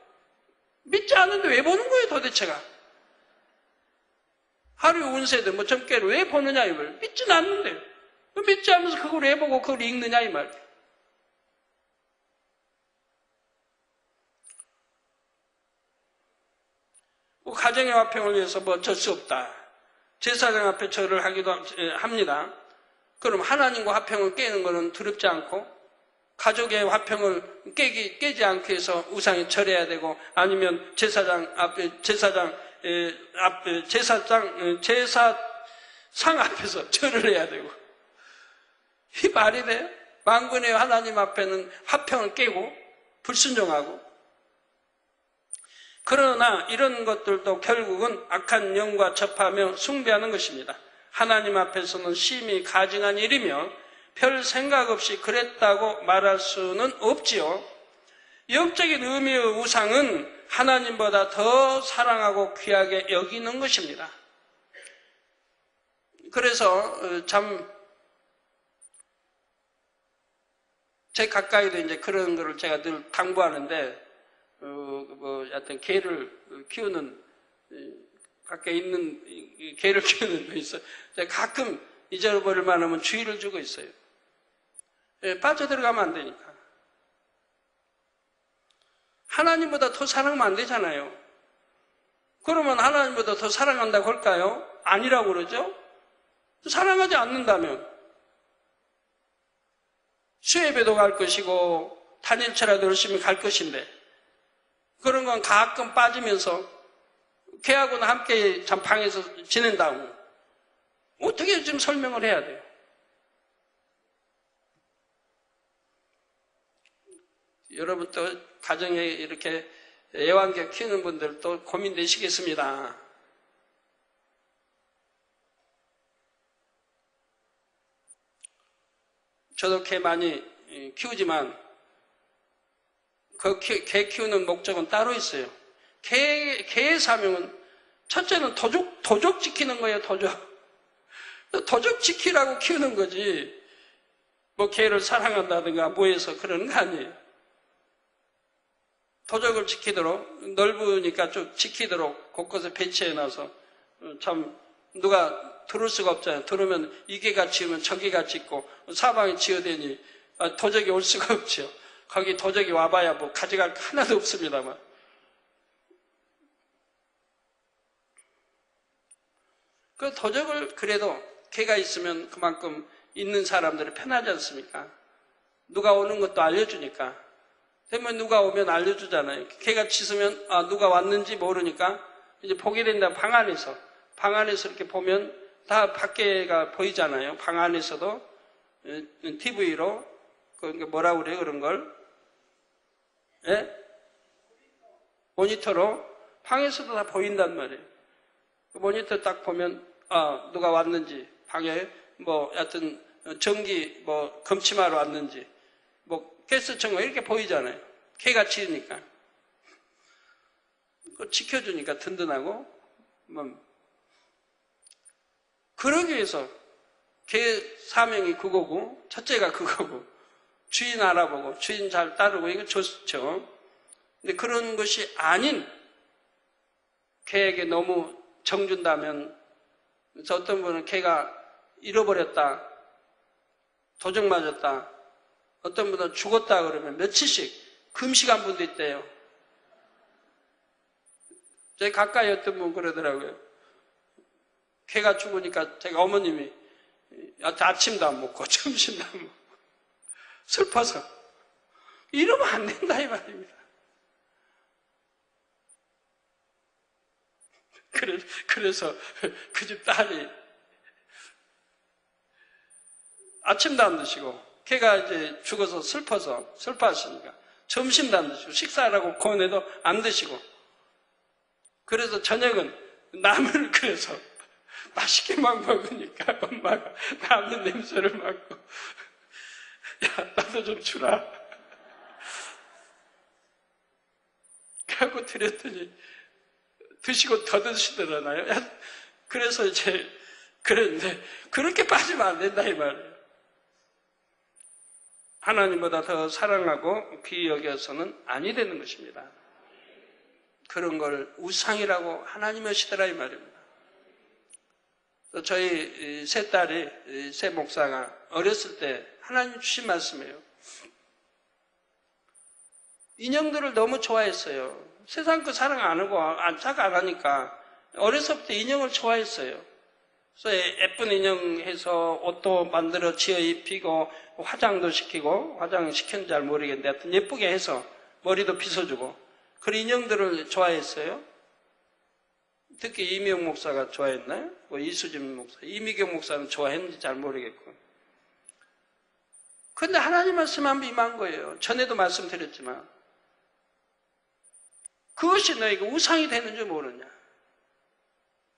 믿지 않는데 왜 보는 거예요, 도대체가? 하루 운세든 젊게를 왜 보느냐, 이 말. 믿지는 않는데. 믿지 않으면서 그걸 왜 보고 그걸 읽느냐, 이 말. 가정의 화평을 위해서 어쩔 수 없다. 제사장 앞에 절을 하기도 합니다. 그럼 하나님과 화평을 깨는 것은 두렵지 않고 가족의 화평을 깨지 않기 위해서 우상에 절해야 되고 아니면 제사장 제사상 앞에서 절을 해야 되고, 이 말이 돼요? 만군의 하나님 앞에는 화평을 깨고 불순종하고. 그러나 이런 것들도 결국은 악한 영과 접하며 숭배하는 것입니다. 하나님 앞에서는 심히 가증한 일이며 별 생각 없이 그랬다고 말할 수는 없지요. 영적인 의미의 우상은 하나님보다 더 사랑하고 귀하게 여기는 것입니다. 그래서 제 가까이도 이제 그런 거를 제가 늘 당부하는데, 하여튼 개를 키우는, 가까이 있는 개를 키우는 분 있어요. 제가 가끔 잊어버릴 만하면 주의를 주고 있어요. 빠져들어가면 안 되니까. 하나님보다 더 사랑하면 안 되잖아요. 그러면 하나님보다 더 사랑한다고 할까요? 아니라고 그러죠? 사랑하지 않는다면 수예배도 갈 것이고 단일체라도 열심히 갈 것인데, 그런 건 가끔 빠지면서 걔하고는 함께 방에서 지낸다고 어떻게 좀 설명을 해야 돼요? 여러분 또 가정에 이렇게 애완개 키우는 분들 또 고민되시겠습니다. 저도 개 많이 키우지만 그 개 키우는 목적은 따로 있어요. 개의 사명은 첫째는 도적 지키는 거예요. 도적 지키라고 키우는 거지, 뭐 개를 사랑한다든가 뭐해서 그러는 거 아니에요. 도적을 지키도록, 넓으니까 쭉 지키도록 곳곳에 배치해놔서 참 누가 들을 수가 없잖아요. 들으면 이 개가 지으면 저 개가 짓고 사방에 지어대니 도적이 올 수가 없죠. 거기 도적이 와봐야 뭐 가져갈 거 하나도 없습니다만. 그 도적을 그래도 개가 있으면 그만큼 있는 사람들이 편하지 않습니까? 누가 오는 것도 알려주니까. 되면 누가 오면 알려주잖아요. 개가 짖으면 누가 왔는지 모르니까 이제 보게 된다. 방 안에서 이렇게 보면 다 밖에가 보이잖아요. 방 안에서도 TV로 뭐라고 그래요? 그런 걸 모니터로 방에서도 다 보인단 말이에요. 그 모니터 딱 보면 누가 왔는지, 방에 뭐 하여튼 전기 뭐 검침하러 왔는지, 뭐 가스청거 이렇게 보이잖아요. 개가 짖으니까. 지켜주니까 든든하고. 그러기 위해서 개 사명이 그거고, 첫째가 그거고, 주인 알아보고 주인 잘 따르고 이거 좋죠. 근데 그런 것이 아닌 개에게 너무 정준다면, 그래서 어떤 분은 개가 잃어버렸다, 도적 맞았다, 어떤 분은 죽었다 그러면 며칠씩 금식한 분도 있대요. 제 가까이 어떤 분 그러더라고요. 개가 죽으니까 제가 어머님이 아침도 안 먹고 점심도 안 먹고 슬퍼서, 이러면 안 된다 이 말입니다. 그래서 그 집 딸이 아침도 안 드시고, 걔가 이제 죽어서 슬퍼하시니까 점심도 안 드시고, 식사라고 권해도 안 드시고, 그래서 저녁은 나물 끓여서 맛있게 막 먹으니까 엄마가 남는 냄새를 맡고, 야, 나도 좀 주라. 하고 드렸더니 드시고 더 드시더라나요? 그래서 이제 그랬는데, 그렇게 빠지면 안 된다 이 말이에요. 하나님보다 더 사랑하고 귀히 여겨서는 아니 되는 것입니다. 그런 걸 우상이라고 하나님이 하시더라 이 말입니다. 저희 세 딸이, 세 목사가 어렸을 때 하나님 주신 말씀이에요. 인형들을 너무 좋아했어요. 세상 거 사랑 안 하고 안착 안 하니까 어려서부터 인형을 좋아했어요. 그래서 예쁜 인형 해서 옷도 만들어 지어 입히고 화장도 시키고, 화장 시켰는지 잘 모르겠는데 하여튼 예쁘게 해서 머리도 빗어주고, 그런 인형들을 좋아했어요. 특히 이미영 목사가 좋아했나요? 뭐 이수진 목사, 이미경 목사는 좋아했는지 잘 모르겠고. 그런데 하나님 말씀만 임한 거예요. 전에도 말씀드렸지만 그것이 너에게 우상이 되는 줄 모르냐.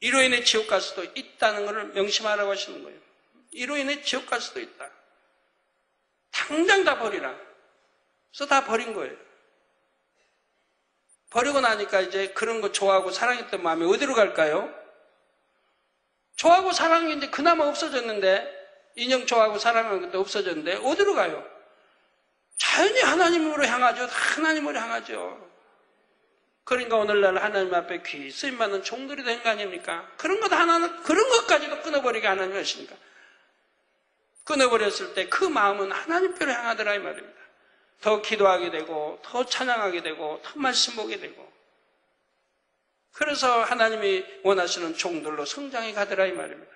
이로 인해 지옥 갈 수도 있다는 것을 명심하라고 하시는 거예요. 이로 인해 지옥 갈 수도 있다. 당장 다 버리라. 그래서 다 버린 거예요. 버리고 나니까 이제 그런 거 좋아하고 사랑했던 마음이 어디로 갈까요? 좋아하고 사랑한 게 이제 그나마 없어졌는데, 인형 좋아하고 사랑하는 것도 없어졌는데 어디로 가요? 자연히 하나님으로 향하죠. 하나님으로 향하죠. 그러니까 오늘날 하나님 앞에 귀 쓰임받는 종들이 된 거 아닙니까? 그런 것 하나는, 그런 것까지도 끊어버리게 하나님이 하시니까. 끊어버렸을 때 그 마음은 하나님께로 향하더라 이 말입니다. 더 기도하게 되고, 더 찬양하게 되고, 더 말씀 보게 되고. 그래서 하나님이 원하시는 종들로 성장해 가더라 이 말입니다.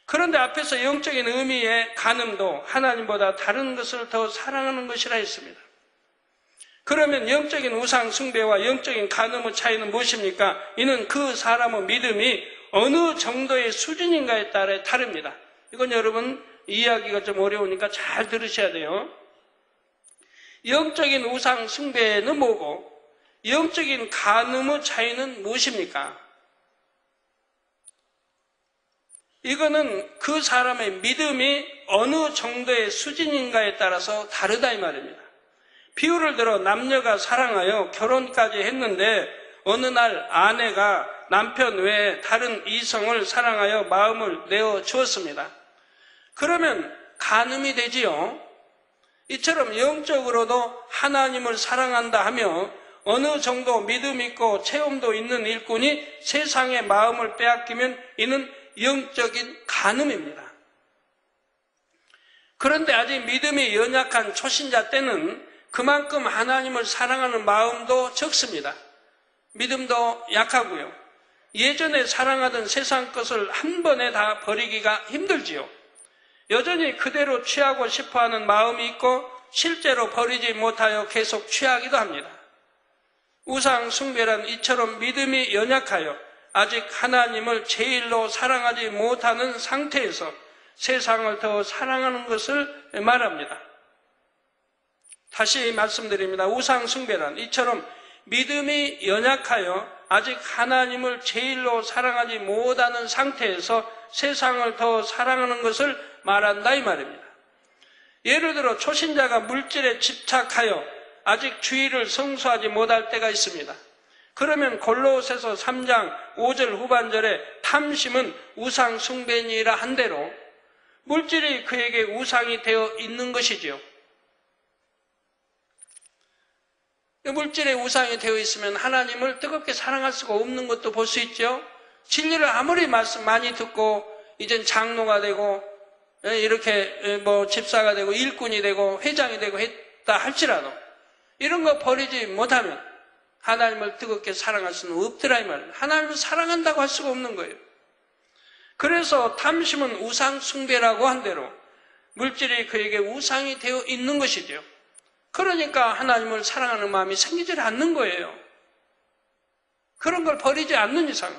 그런데 앞에서 영적인 의미의 간음도 하나님보다 다른 것을 더 사랑하는 것이라 했습니다. 그러면 영적인 우상 숭배와 영적인 간음의 차이는 무엇입니까? 이는 그 사람의 믿음이 어느 정도의 수준인가에 따라 다릅니다. 이건 여러분 이해하기가 좀 어려우니까 잘 들으셔야 돼요. 영적인 우상 숭배는 뭐고 영적인 간음의 차이는 무엇입니까? 이거는 그 사람의 믿음이 어느 정도의 수준인가에 따라서 다르다 이 말입니다. 비유를 들어 남녀가 사랑하여 결혼까지 했는데 어느 날 아내가 남편 외에 다른 이성을 사랑하여 마음을 내어 주었습니다. 그러면 간음이 되지요. 이처럼 영적으로도 하나님을 사랑한다 하며 어느 정도 믿음 있고 체험도 있는 일꾼이 세상의 마음을 빼앗기면 이는 영적인 간음입니다. 그런데 아직 믿음이 연약한 초신자 때는 그만큼 하나님을 사랑하는 마음도 적습니다. 믿음도 약하고요. 예전에 사랑하던 세상 것을 한 번에 다 버리기가 힘들지요. 여전히 그대로 취하고 싶어하는 마음이 있고 실제로 버리지 못하여 계속 취하기도 합니다. 우상 숭배란 이처럼 믿음이 연약하여 아직 하나님을 제일로 사랑하지 못하는 상태에서 세상을 더 사랑하는 것을 말합니다. 다시 말씀드립니다. 우상 숭배란 이처럼 믿음이 연약하여 아직 하나님을 제일로 사랑하지 못하는 상태에서 세상을 더 사랑하는 것을 말한다 이 말입니다. 예를 들어 초신자가 물질에 집착하여 아직 주의를 성수하지 못할 때가 있습니다. 그러면 골로새서 3장 5절 후반절에 탐심은 우상 숭배니라 한 대로 물질이 그에게 우상이 되어 있는 것이지요. 물질의 우상이 되어 있으면 하나님을 뜨겁게 사랑할 수가 없는 것도 볼 수 있죠. 진리를 아무리 말씀 많이 듣고 이젠 장로가 되고 이렇게 집사가 되고 일꾼이 되고 회장이 되고 했다 할지라도 이런 거 버리지 못하면 하나님을 뜨겁게 사랑할 수는 없더라 이 말이에요. 하나님을 사랑한다고 할 수가 없는 거예요. 그래서 탐심은 우상 숭배라고 한 대로 물질이 그에게 우상이 되어 있는 것이죠. 그러니까 하나님을 사랑하는 마음이 생기질 않는 거예요. 그런 걸 버리지 않는 이상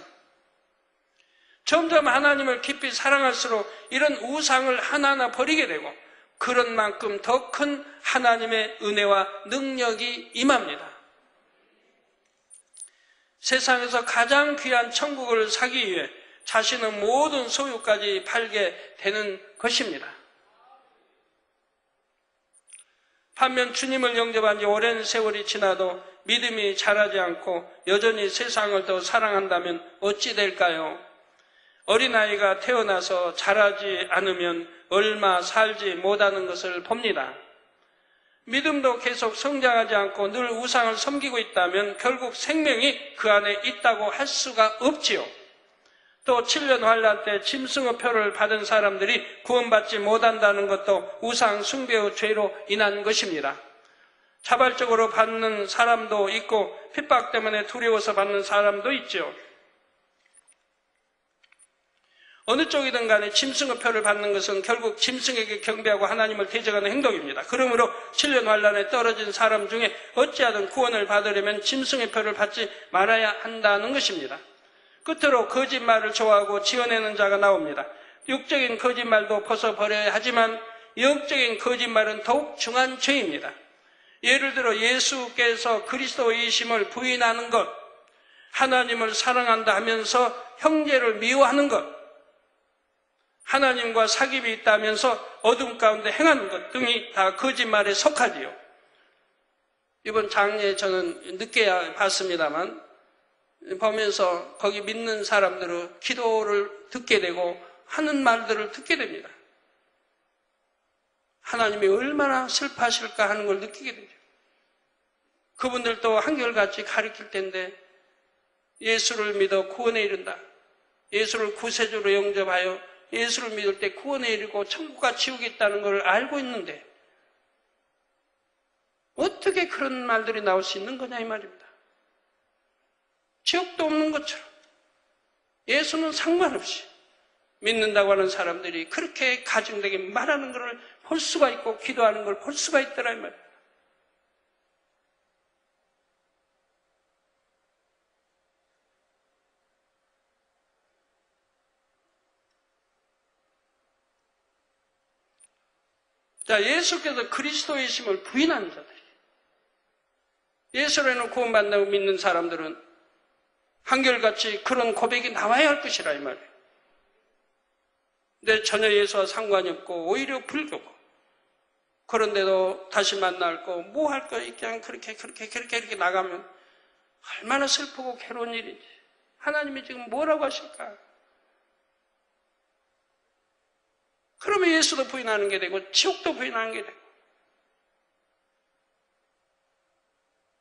점점 하나님을 깊이 사랑할수록 이런 우상을 하나하나 버리게 되고 그런 만큼 더 큰 하나님의 은혜와 능력이 임합니다. 세상에서 가장 귀한 천국을 사기 위해 자신의 모든 소유까지 팔게 되는 것입니다. 반면 주님을 영접한 지 오랜 세월이 지나도 믿음이 자라지 않고 여전히 세상을 더 사랑한다면 어찌 될까요? 어린아이가 태어나서 자라지 않으면 얼마 살지 못하는 것을 봅니다. 믿음도 계속 성장하지 않고 늘 우상을 섬기고 있다면 결국 생명이 그 안에 있다고 할 수가 없지요. 또 7년 환난 때 짐승의 표를 받은 사람들이 구원받지 못한다는 것도 우상 숭배의 죄로 인한 것입니다. 자발적으로 받는 사람도 있고 핍박 때문에 두려워서 받는 사람도 있죠. 어느 쪽이든 간에 짐승의 표를 받는 것은 결국 짐승에게 경배하고 하나님을 대적하는 행동입니다. 그러므로 시련 환난에 떨어진 사람 중에 어찌하든 구원을 받으려면 짐승의 표를 받지 말아야 한다는 것입니다. 끝으로 거짓말을 좋아하고 지어내는 자가 나옵니다. 육적인 거짓말도 벗어버려야 하지만 영적인 거짓말은 더욱 중한 죄입니다. 예를 들어 예수께서 그리스도이심을 부인하는 것, 하나님을 사랑한다 하면서 형제를 미워하는 것, 하나님과 사귐이 있다면서 어둠 가운데 행하는 것 등이 다 거짓말에 속하지요. 이번 장례에 저는 늦게 봤습니다만 보면서 거기 믿는 사람들의 기도를 듣게 되고 하는 말들을 듣게 됩니다. 하나님이 얼마나 슬퍼하실까 하는 걸 느끼게 되죠. 그분들도 한결같이 가르칠 텐데 예수를 믿어 구원에 이른다. 예수를 구세주로 영접하여 예수를 믿을 때 구원에 이르고 천국과 지옥이 있다는 걸 알고 있는데 어떻게 그런 말들이 나올 수 있는 거냐 이 말입니다. 지옥도 없는 것처럼 예수는 상관없이 믿는다고 하는 사람들이 그렇게 가증되게 말하는 것을 볼 수가 있고 기도하는 걸 볼 수가 있더라 이 말입니다. 자, 예수께서 그리스도이심을 부인하는 자들이 예수라는 구원받는다고 믿는 사람들은 한결같이 그런 고백이 나와야 할 것이라 이 말이에요. 근데 전혀 예수와 상관이 없고 오히려 불교고 그런데도 다시 만날 거 뭐 할 거 그냥 그렇게 나가면 얼마나 슬프고 괴로운 일인지 하나님이 지금 뭐라고 하실까? 그러면 예수도 부인하는 게 되고 지옥도 부인하는 게 되고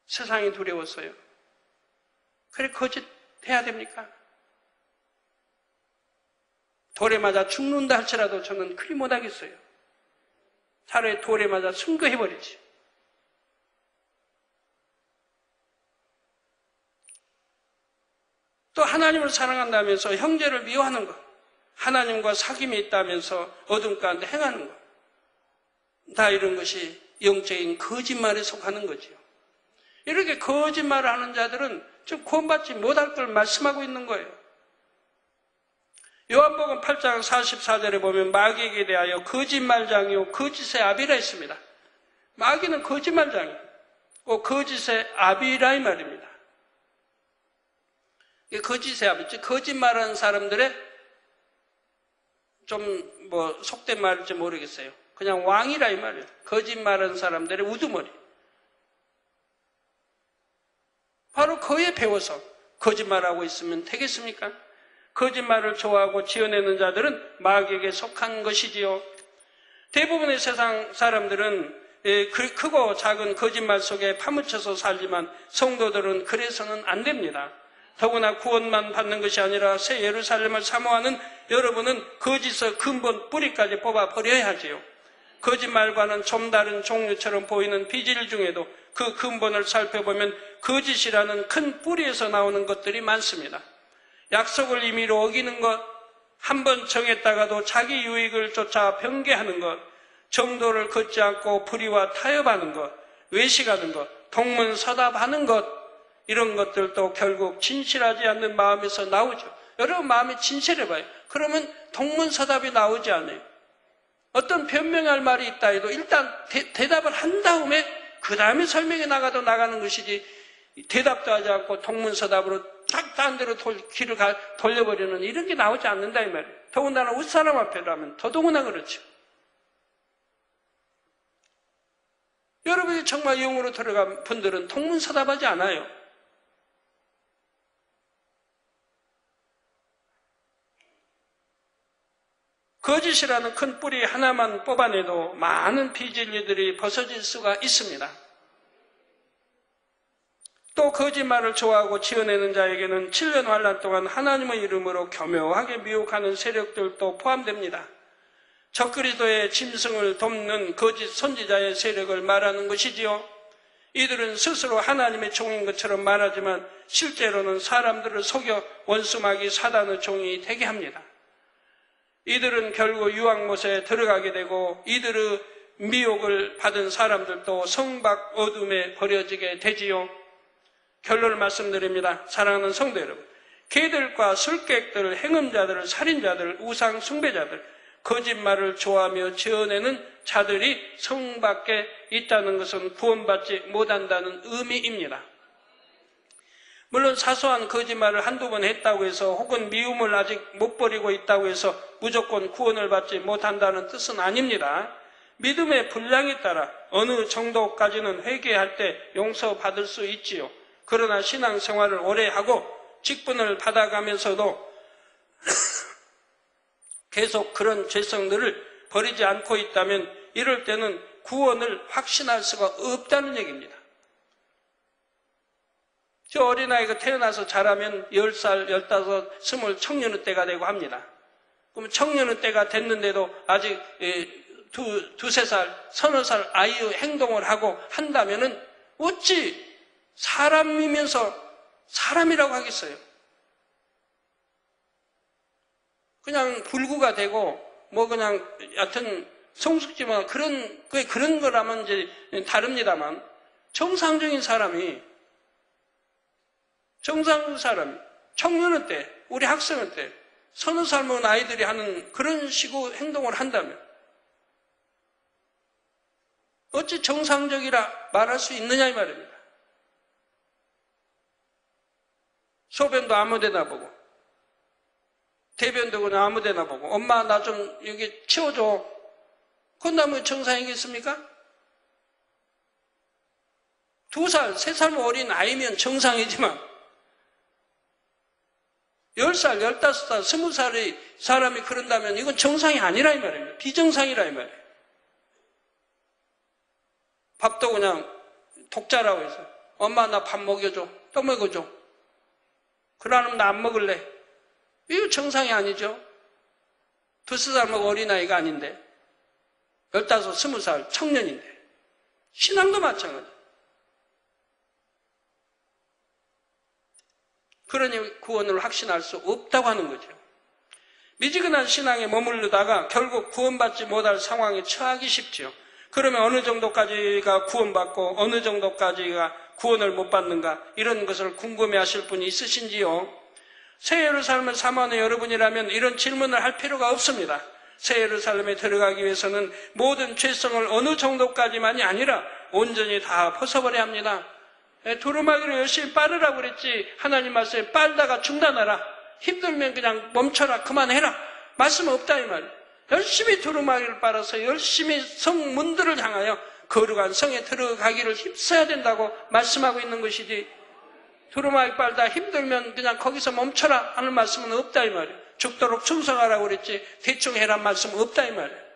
세상이 두려워서요. 그래 거짓 해야 됩니까? 돌에 맞아 죽는다 할지라도 저는 그리 못하겠어요. 차라리 돌에 맞아 순교해버리지. 또 하나님을 사랑한다면서 형제를 미워하는 것, 하나님과 사귐이 있다면서 어둠 가운데 행하는 것, 다 이런 것이 영적인 거짓말에 속하는 거지요. 이렇게 거짓말을 하는 자들은 좀 구원받지 못할 걸 말씀하고 있는 거예요. 요한복음 8장 44절에 보면 마귀에게 대하여 거짓말장이요 거짓의 아비라 했습니다. 마귀는 거짓말장이고 거짓의 아비라 이 말입니다. 거짓의 아비, 즉 거짓말하는 사람들의 좀 속된 말일지 모르겠어요. 그냥 왕이라 이 말이에요. 거짓말하는 사람들의 우두머리. 바로 그에 배워서 거짓말하고 있으면 되겠습니까? 거짓말을 좋아하고 지어내는 자들은 마귀에게 속한 것이지요. 대부분의 세상 사람들은 크고 작은 거짓말 속에 파묻혀서 살지만 성도들은 그래서는 안 됩니다. 더구나 구원만 받는 것이 아니라 새 예루살렘을 사모하는 여러분은 거짓의 근본 뿌리까지 뽑아버려야 하지요. 거짓말과는 좀 다른 종류처럼 보이는 비질 중에도 그 근본을 살펴보면 거짓이라는 큰 뿌리에서 나오는 것들이 많습니다. 약속을 임의로 어기는 것, 한 번 정했다가도 자기 유익을 쫓아 변개하는 것, 정도를 걷지 않고 불의와 타협하는 것, 외식하는 것, 동문서답하는 것, 이런 것들도 결국 진실하지 않는 마음에서 나오죠. 여러분 마음이 진실해봐요. 그러면 동문서답이 나오지 않아요. 어떤 변명할 말이 있다 해도 일단 대답을 한 다음에 그 다음에 설명해 나가도 나가는 것이지 대답도 하지 않고 동문서답으로 딱 딴 데로 길을 돌려버리는 이런 게 나오지 않는다 이 말이에요. 더군다나 웃사람 앞에라면 더더구나 그렇죠. 여러분이 정말 영으로 들어간 분들은 동문서답하지 않아요. 거짓이라는 큰 뿌리 하나만 뽑아내도 많은 비진리들이 벗어질 수가 있습니다. 또 거짓말을 좋아하고 지어내는 자에게는 7년 환난 동안 하나님의 이름으로 교묘하게 미혹하는 세력들도 포함됩니다. 적그리스도의 짐승을 돕는 거짓 선지자의 세력을 말하는 것이지요. 이들은 스스로 하나님의 종인 것처럼 말하지만 실제로는 사람들을 속여 원수마귀 사단의 종이 되게 합니다. 이들은 결국 유황못에 들어가게 되고 이들의 미혹을 받은 사람들도 성박 어둠에 버려지게 되지요. 결론을 말씀드립니다. 사랑하는 성도 여러분, 개들과 술객들, 행음자들, 살인자들, 우상 숭배자들, 거짓말을 좋아하며 지어내는 자들이 성 밖에 있다는 것은 구원받지 못한다는 의미입니다. 물론 사소한 거짓말을 한두 번 했다고 해서 혹은 미움을 아직 못 버리고 있다고 해서 무조건 구원을 받지 못한다는 뜻은 아닙니다. 믿음의 분량에 따라 어느 정도까지는 회개할 때 용서받을 수 있지요. 그러나 신앙생활을 오래 하고 직분을 받아가면서도 계속 그런 죄성들을 버리지 않고 있다면 이럴 때는 구원을 확신할 수가 없다는 얘기입니다. 저 어린아이가 태어나서 자라면 10살, 15, 20 청년의 때가 되고 합니다. 그럼 청년의 때가 됐는데도 아직 두세 살, 서너 살 아이의 행동을 하고 한다면은 어찌 사람이면서 사람이라고 하겠어요? 그냥 불구가 되고 뭐 그냥 여하튼 성숙지만 그런 거라면 이제 다릅니다만 정상적인 사람이 청년의 때, 우리 학생의 때, 서너 살 먹은 아이들이 하는 그런 식의 행동을 한다면 어찌 정상적이라 말할 수 있느냐 이 말입니다. 소변도 아무데나 보고 대변도 그냥 아무데나 보고 엄마 나 좀 여기 치워줘. 그건 나뭐 정상이겠습니까? 2살, 3살 어린 아이면 정상이지만 10살, 15살, 20살의 사람이 그런다면 이건 정상이 아니라 이 말입니다. 비정상이라 이 말이에요. 밥도 그냥 독자라고 해서 엄마 나 밥 먹여줘. 또 먹여줘. 그러면 나 안 먹을래. 이거 정상이 아니죠. 2살 먹은 어린아이가 아닌데 15, 20살 청년인데 신앙도 마찬가지. 그러니 구원을 확신할 수 없다고 하는 거죠. 미지근한 신앙에 머무르다가 결국 구원받지 못할 상황에 처하기 쉽지요. 그러면 어느 정도까지가 구원받고 어느 정도까지가 구원을 못 받는가 이런 것을 궁금해하실 분이 있으신지요? 새 예루살렘을 사모하는 여러분이라면 이런 질문을 할 필요가 없습니다. 새 예루살렘에 들어가기 위해서는 모든 죄성을 어느 정도까지만이 아니라 온전히 다 벗어버려야 합니다. 두루마기를 열심히 빨으라고 그랬지 하나님 말씀에 빨다가 중단하라. 힘들면 그냥 멈춰라. 그만해라. 말씀 없다 이 말이에요. 열심히 두루마기를 빨아서 열심히 성문들을 향하여 거룩한 성에 들어가기를 힘써야 된다고 말씀하고 있는 것이지 두루마기 빨다 힘들면 그냥 거기서 멈춰라 하는 말씀은 없다 이 말이에요. 죽도록 충성하라고 그랬지 대충 해란 말씀 없다 이 말이에요.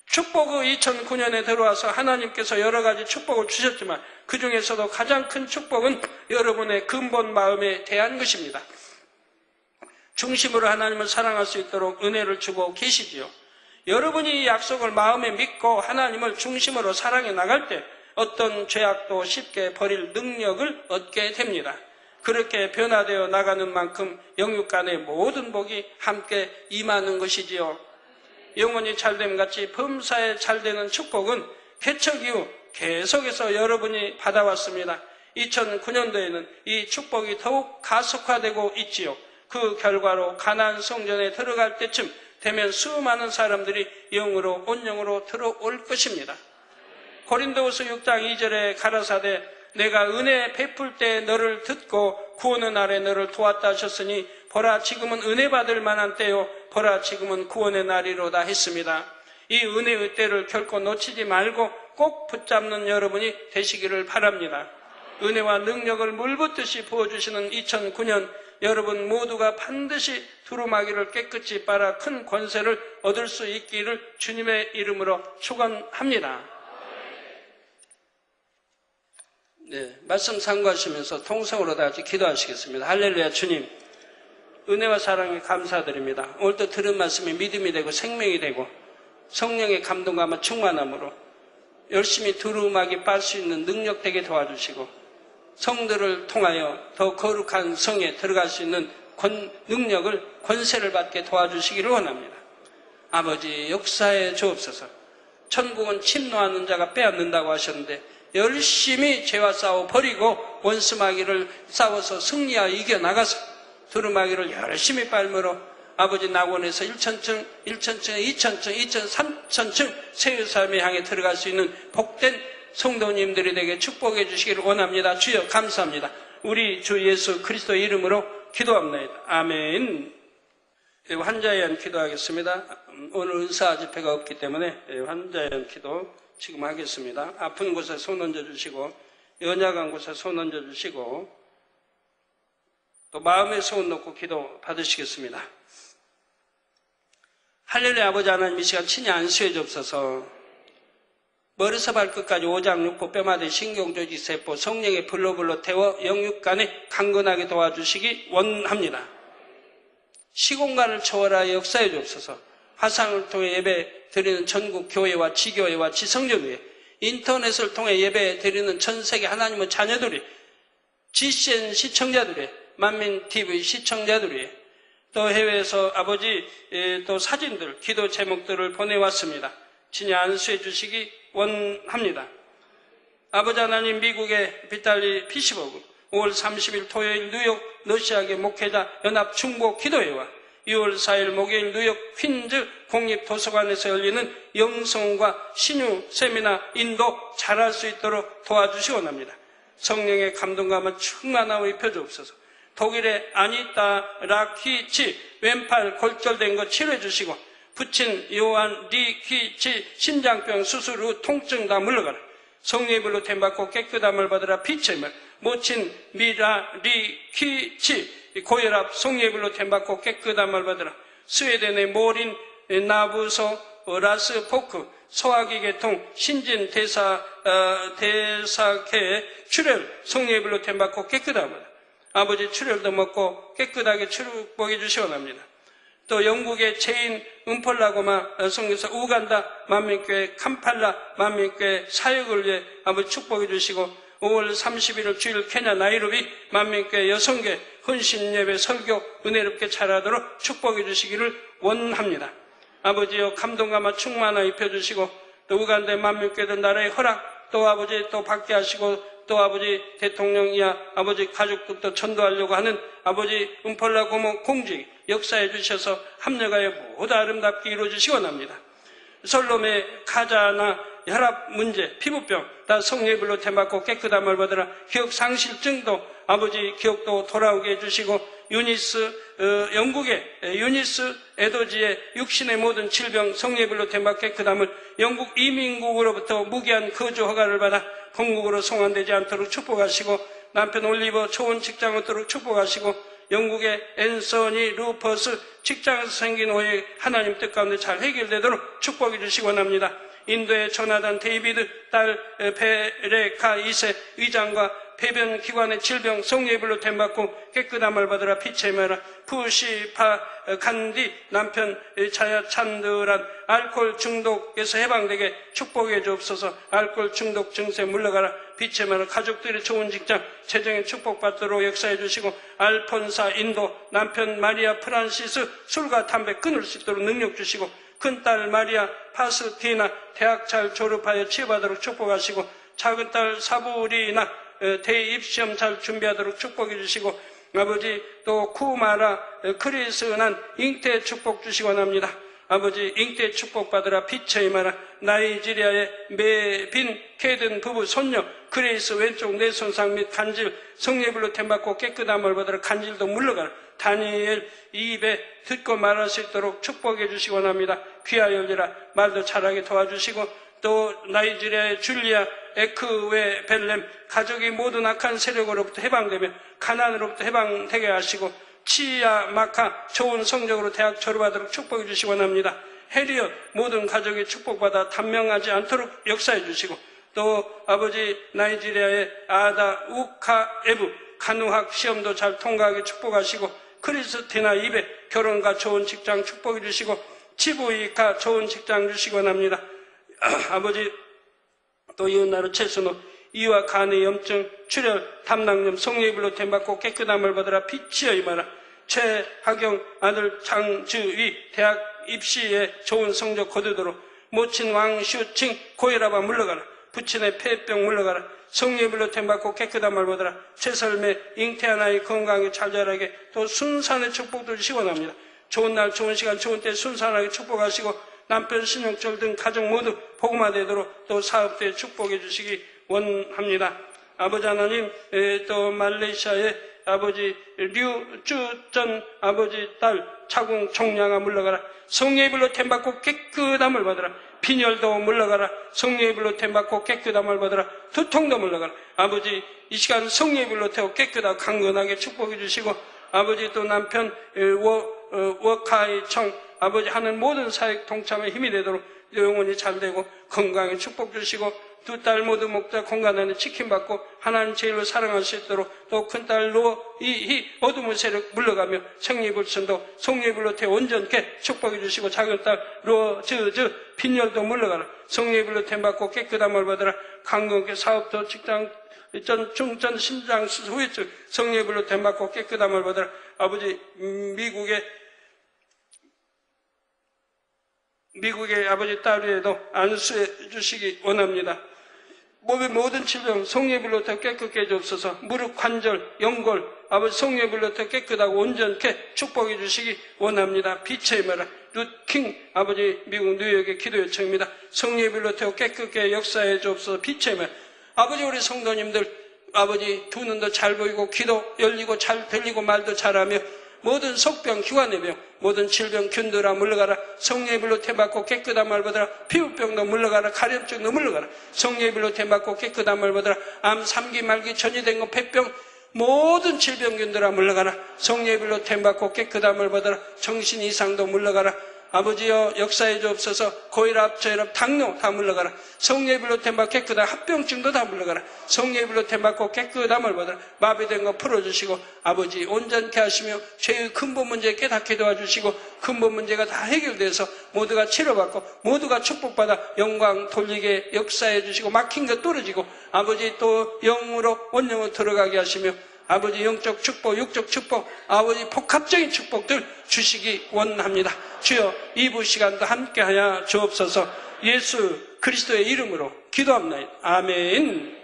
축복의 2009년에 들어와서 하나님께서 여러 가지 축복을 주셨지만 그 중에서도 가장 큰 축복은 여러분의 근본 마음에 대한 것입니다. 중심으로 하나님을 사랑할 수 있도록 은혜를 주고 계시지요. 여러분이 이 약속을 마음에 믿고 하나님을 중심으로 사랑해 나갈 때 어떤 죄악도 쉽게 버릴 능력을 얻게 됩니다. 그렇게 변화되어 나가는 만큼 영육 간의 모든 복이 함께 임하는 것이지요. 영혼이 잘됨같이 범사에 잘되는 축복은 개척 이후 계속해서 여러분이 받아왔습니다. 2009년도에는 이 축복이 더욱 가속화되고 있지요. 그 결과로 가나안 성전에 들어갈 때쯤 되면 수많은 사람들이 영으로 온영으로 들어올 것입니다. 고린도후서 6장 2절에 가라사대 내가 은혜 베풀 때 너를 듣고 구원의 날에 너를 도왔다 하셨으니 보라 지금은 은혜 받을 만한 때요 보라 지금은 구원의 날이로다 했습니다. 이 은혜의 때를 결코 놓치지 말고 꼭 붙잡는 여러분이 되시기를 바랍니다. 은혜와 능력을 물붓듯이 부어주시는 2009년 여러분 모두가 반드시 두루마기를 깨끗이 빨아 큰 권세를 얻을 수 있기를 주님의 이름으로 축원합니다. 네, 말씀 상고하시면서 통성으로 다 같이 기도하시겠습니다. 할렐루야. 주님 은혜와 사랑에 감사드립니다. 오늘도 들은 말씀이 믿음이 되고 생명이 되고 성령의 감동과 충만함으로 열심히 두루마기 빨 수 있는 능력 되게 도와주시고 성들을 통하여 더 거룩한 성에 들어갈 수 있는 능력을, 권세를 받게 도와주시기를 원합니다. 아버지, 역사에 주옵소서. 천국은 침노하는 자가 빼앗는다고 하셨는데 열심히 죄와 싸워 버리고 원수마귀를 싸워서 승리하여 이겨나가서 두루마기를 열심히 빨므로 아버지 낙원에서 1,000층, 1,000층, 2,000층, 2,000층, 3,000층 세계사람에 향해 들어갈 수 있는 복된 성도님들이 되게 축복해 주시기를 원합니다. 주여 감사합니다. 우리 주 예수 그리스도의 이름으로 기도합니다. 아멘. 환자에 의한 기도하겠습니다. 오늘 은사 집회가 없기 때문에 환자에 의한 기도 지금 하겠습니다. 아픈 곳에 손 얹어주시고 연약한 곳에 손 얹어주시고 또 마음에 손 놓고 기도 받으시겠습니다. 할렐루야. 아버지 하나님, 이 시간 친히 안수해 주옵소서. 머리서 발끝까지 오장육부 뼈마디 신경조직 세포 성령의 불로 태워 영육간에 강건하게 도와주시기 원합니다. 시공간을 초월하여 역사해 주옵소서. 화상을 통해 예배 드리는 전국 교회와 지교회와 지성전교회, 인터넷을 통해 예배 드리는 전세계 하나님의 자녀들이, GCN 시청자들이, 만민TV 시청자들이, 또 해외에서 아버지 또 사진들, 기도 제목들을 보내왔습니다. 친히 안수해 주시기 원합니다. 아버지 하나님, 미국의 비탈리 피시버그 5월 30일 토요일 뉴욕 러시아계 목회자 연합 중보 기도회와 6월 4일 목요일 뉴욕 퀸즈 공립도서관에서 열리는 영성과 신유 세미나 인도 잘할 수 있도록 도와주시 원합니다. 성령의 감동감을 충만하고 입혀주옵소서. 독일의 아니타 라키치 왼팔 골절된 거 치료해 주시고, 부친 요한 리키치 심장병 수술 후 통증 다 물러가라. 성령의 불로 됨받고 깨끗함을 받으라. 빛의 말. 모친 미라 리키치 고혈압 성령의 불로 됨받고 깨끗함을 받으라. 스웨덴의 모린 나부소 라스 포크 소화기 계통 신진 대사계 출혈 성령의 불로 됨받고 깨끗함을 받으라. 아버지, 출혈도 먹고 깨끗하게 축복해 주시 원합니다. 또 영국의 체인 음폴라고마 성교사 우간다 만민교회 캄팔라 만민교회 사역을 위해 아버지 축복해 주시고, 5월 31일 주일 케냐 나이로비 만민교회 여성계 헌신예배 설교 은혜롭게 잘하도록 축복해 주시기를 원합니다. 아버지여, 감동감화 충만하게 입혀주시고, 또 우간다 만민교회도 나라의 허락 또 아버지 또 받게 하시고, 또 아버지 대통령이야 아버지 가족들도 전도하려고 하는 아버지 음폴라 고모 공직 역사해 주셔서 합력하여 모두 아름답게 이루어 주시기 원합니다. 솔롬의 가자나 혈압 문제, 피부병 다 성령의 불로 됨받고 깨끗함을 받으라. 기억 상실증도 아버지 기억도 돌아오게 해주시고, 영국의 유니스 에도지의 육신의 모든 질병 성령의 불로 됨받고 깨끗함을, 영국 이민국으로부터 무기한 거주 허가를 받아 본국으로 송환되지 않도록 축복하시고, 남편 올리버 좋은 직장 얻도록 축복하시고, 영국의 앤서니 루퍼스 직장에서 생긴 오해 하나님 뜻 가운데 잘 해결되도록 축복해 주시기 원합니다. 인도의 조나단 데이비드 딸 베레카 2세 의장과 배변기관의 질병 성령의 불로 됨받고 깨끗함을 받으라. 빛의 메라 푸시파 간디 남편 자야 찬드란 알코올 중독에서 해방되게 축복해 주옵소서. 알코올 중독 증세 물러가라. 빛의 메라 가족들의 좋은 직장 재정의 축복받도록 역사해 주시고, 알폰사 인도 남편 마리아 프란시스 술과 담배 끊을 수 있도록 능력 주시고, 큰딸 마리아 파스티나 대학 잘 졸업하여 치유받도록 축복하시고, 작은딸 사부리나 대입시험 잘 준비하도록 축복해 주시고, 아버지 또 쿠마라 크리스난 잉태 축복 주시기 원합니다. 아버지 잉태 축복받으라. 빛의 임하라. 나이지리아의 메빈 케든 부부 손녀 그레이스 왼쪽 뇌손상 및 간질 성령의 불로 됨받고 깨끗함을 받으라. 간질도 물러가라. 다니엘 입에 듣고 말할 수 있도록 축복해 주시기 원합니다. 귀하 열리라. 말도 잘하게 도와주시고, 또 나이지리아의 줄리아 에크웨 벨렘 가족이 모든 악한 세력으로부터 해방되며 가난으로부터 해방되게 하시고, 치아 마카 좋은 성적으로 대학 졸업하도록 축복해 주시기 원합니다. 해리엇 모든 가족이 축복받아 단명하지 않도록 역사해 주시고, 또 아버지 나이지리아의 아다 우카에브 간호학 시험도 잘 통과하게 축복하시고, 크리스티나 입에 결혼과 좋은 직장 축복해 주시고, 치부이카 좋은 직장 주시기 원합니다. 아버지 또 이웃나루 최순호 이와 간의 염증 출혈 담낭염 성령의 불로 됨받고 깨끗함을 받으라. 빛이여 임하라. 최하경 아들 장주위 대학 입시에 좋은 성적 거두도록 모친 왕슈칭 고혈압아 물러가라. 부친의 폐병 물러가라. 성령의 불로 템받고 깨끗한 말 받아라. 최설매 잉태한 아이 건강하게 잘 자라게 또 순산의 축복들 시원합니다. 좋은 날 좋은 시간 좋은 때 순산하게 축복하시고 남편 신영철 등 가족 모두 복음화 되도록 또 사업대에 축복해 주시기 원합니다. 아버지 하나님, 또 말레이시아의 아버지 류주전 아버지 딸 차궁 총량아 물러가라. 성령의 불로 템받고 깨끗함을 받아라. 빈혈도 물러가라. 성령의 불로 템받고 깨끗함을 받아라. 두통도 물러가라. 아버지 이 시간 성령의 불로 태워 깨끗하고 강건하게 축복해 주시고 아버지 또 남편 워카이 청 아버지 하는 모든 사역 동참에 힘이 되도록 영혼이 잘 되고 건강에 축복 주시고 두 딸 모두 목자 공간 안에 지킴받고 하나님 제일로 사랑할 수 있도록 또 큰딸 이 어둠의 세력 물러가며 성령의 불선도 성령의 불로 태워 온전케 축복해 주시고 작은 딸 로즈즈 빈혈도 물러가라. 성령의 불로 템받고 깨끗함을 받아라. 강건케 사업도 직장 중전 신장 수술 후유증 성령의 불로 템받고 깨끗함을 받아라. 아버지 미국의 아버지 딸에도 안수해 주시기 원합니다. 몸의 모든 질병 성령의 불로 더 깨끗게 해주옵소서. 무릎 관절 연골 아버지 성령의 불로 더 깨끗하고 온전케 축복해 주시기 원합니다. 빛의 메라 루킹 아버지 미국 뉴욕의 기도 요청입니다. 성령의 불로 더 깨끗게 역사해 주옵소서. 빛의 메라 아버지 우리 성도님들 아버지 두 눈도 잘 보이고 귀도 열리고 잘 들리고 말도 잘하며 모든 속병, 기관의 병, 모든 질병, 균들아 물러가라. 성령의 불로 템받고 깨끗한 말 받아라. 피부병도 물러가라. 가려움증도 물러가라. 성령의 불로 템받고 깨끗한 말 받아라. 암, 3기, 말기, 전이된 거, 폐병, 모든 질병균들아 물러가라. 성령의 불로 템받고 깨끗한 말 받아라. 정신 이상도 물러가라. 아버지여 역사해 주옵소서. 고혈압, 저혈압, 당뇨 다 물러가라. 성령의 불로 템받고 깨끗한 합병증도 다 물러가라. 성령의 불로 템받고 깨끗함을 받아라. 마비된 거 풀어주시고 아버지 온전케 하시며 죄의 근본 문제 깨닫게 도와주시고 근본 문제가 다 해결돼서 모두가 치료받고 모두가 축복받아 영광 돌리게 역사해 주시고 막힌 것 뚫어지고 아버지 또 영으로 원영으로 들어가게 하시며 아버지 영적 축복, 육적 축복, 아버지 복합적인 축복들 주시기 원합니다. 주여 2부 시간도 함께하여 주옵소서. 예수 그리스도의 이름으로 기도합니다. 아멘.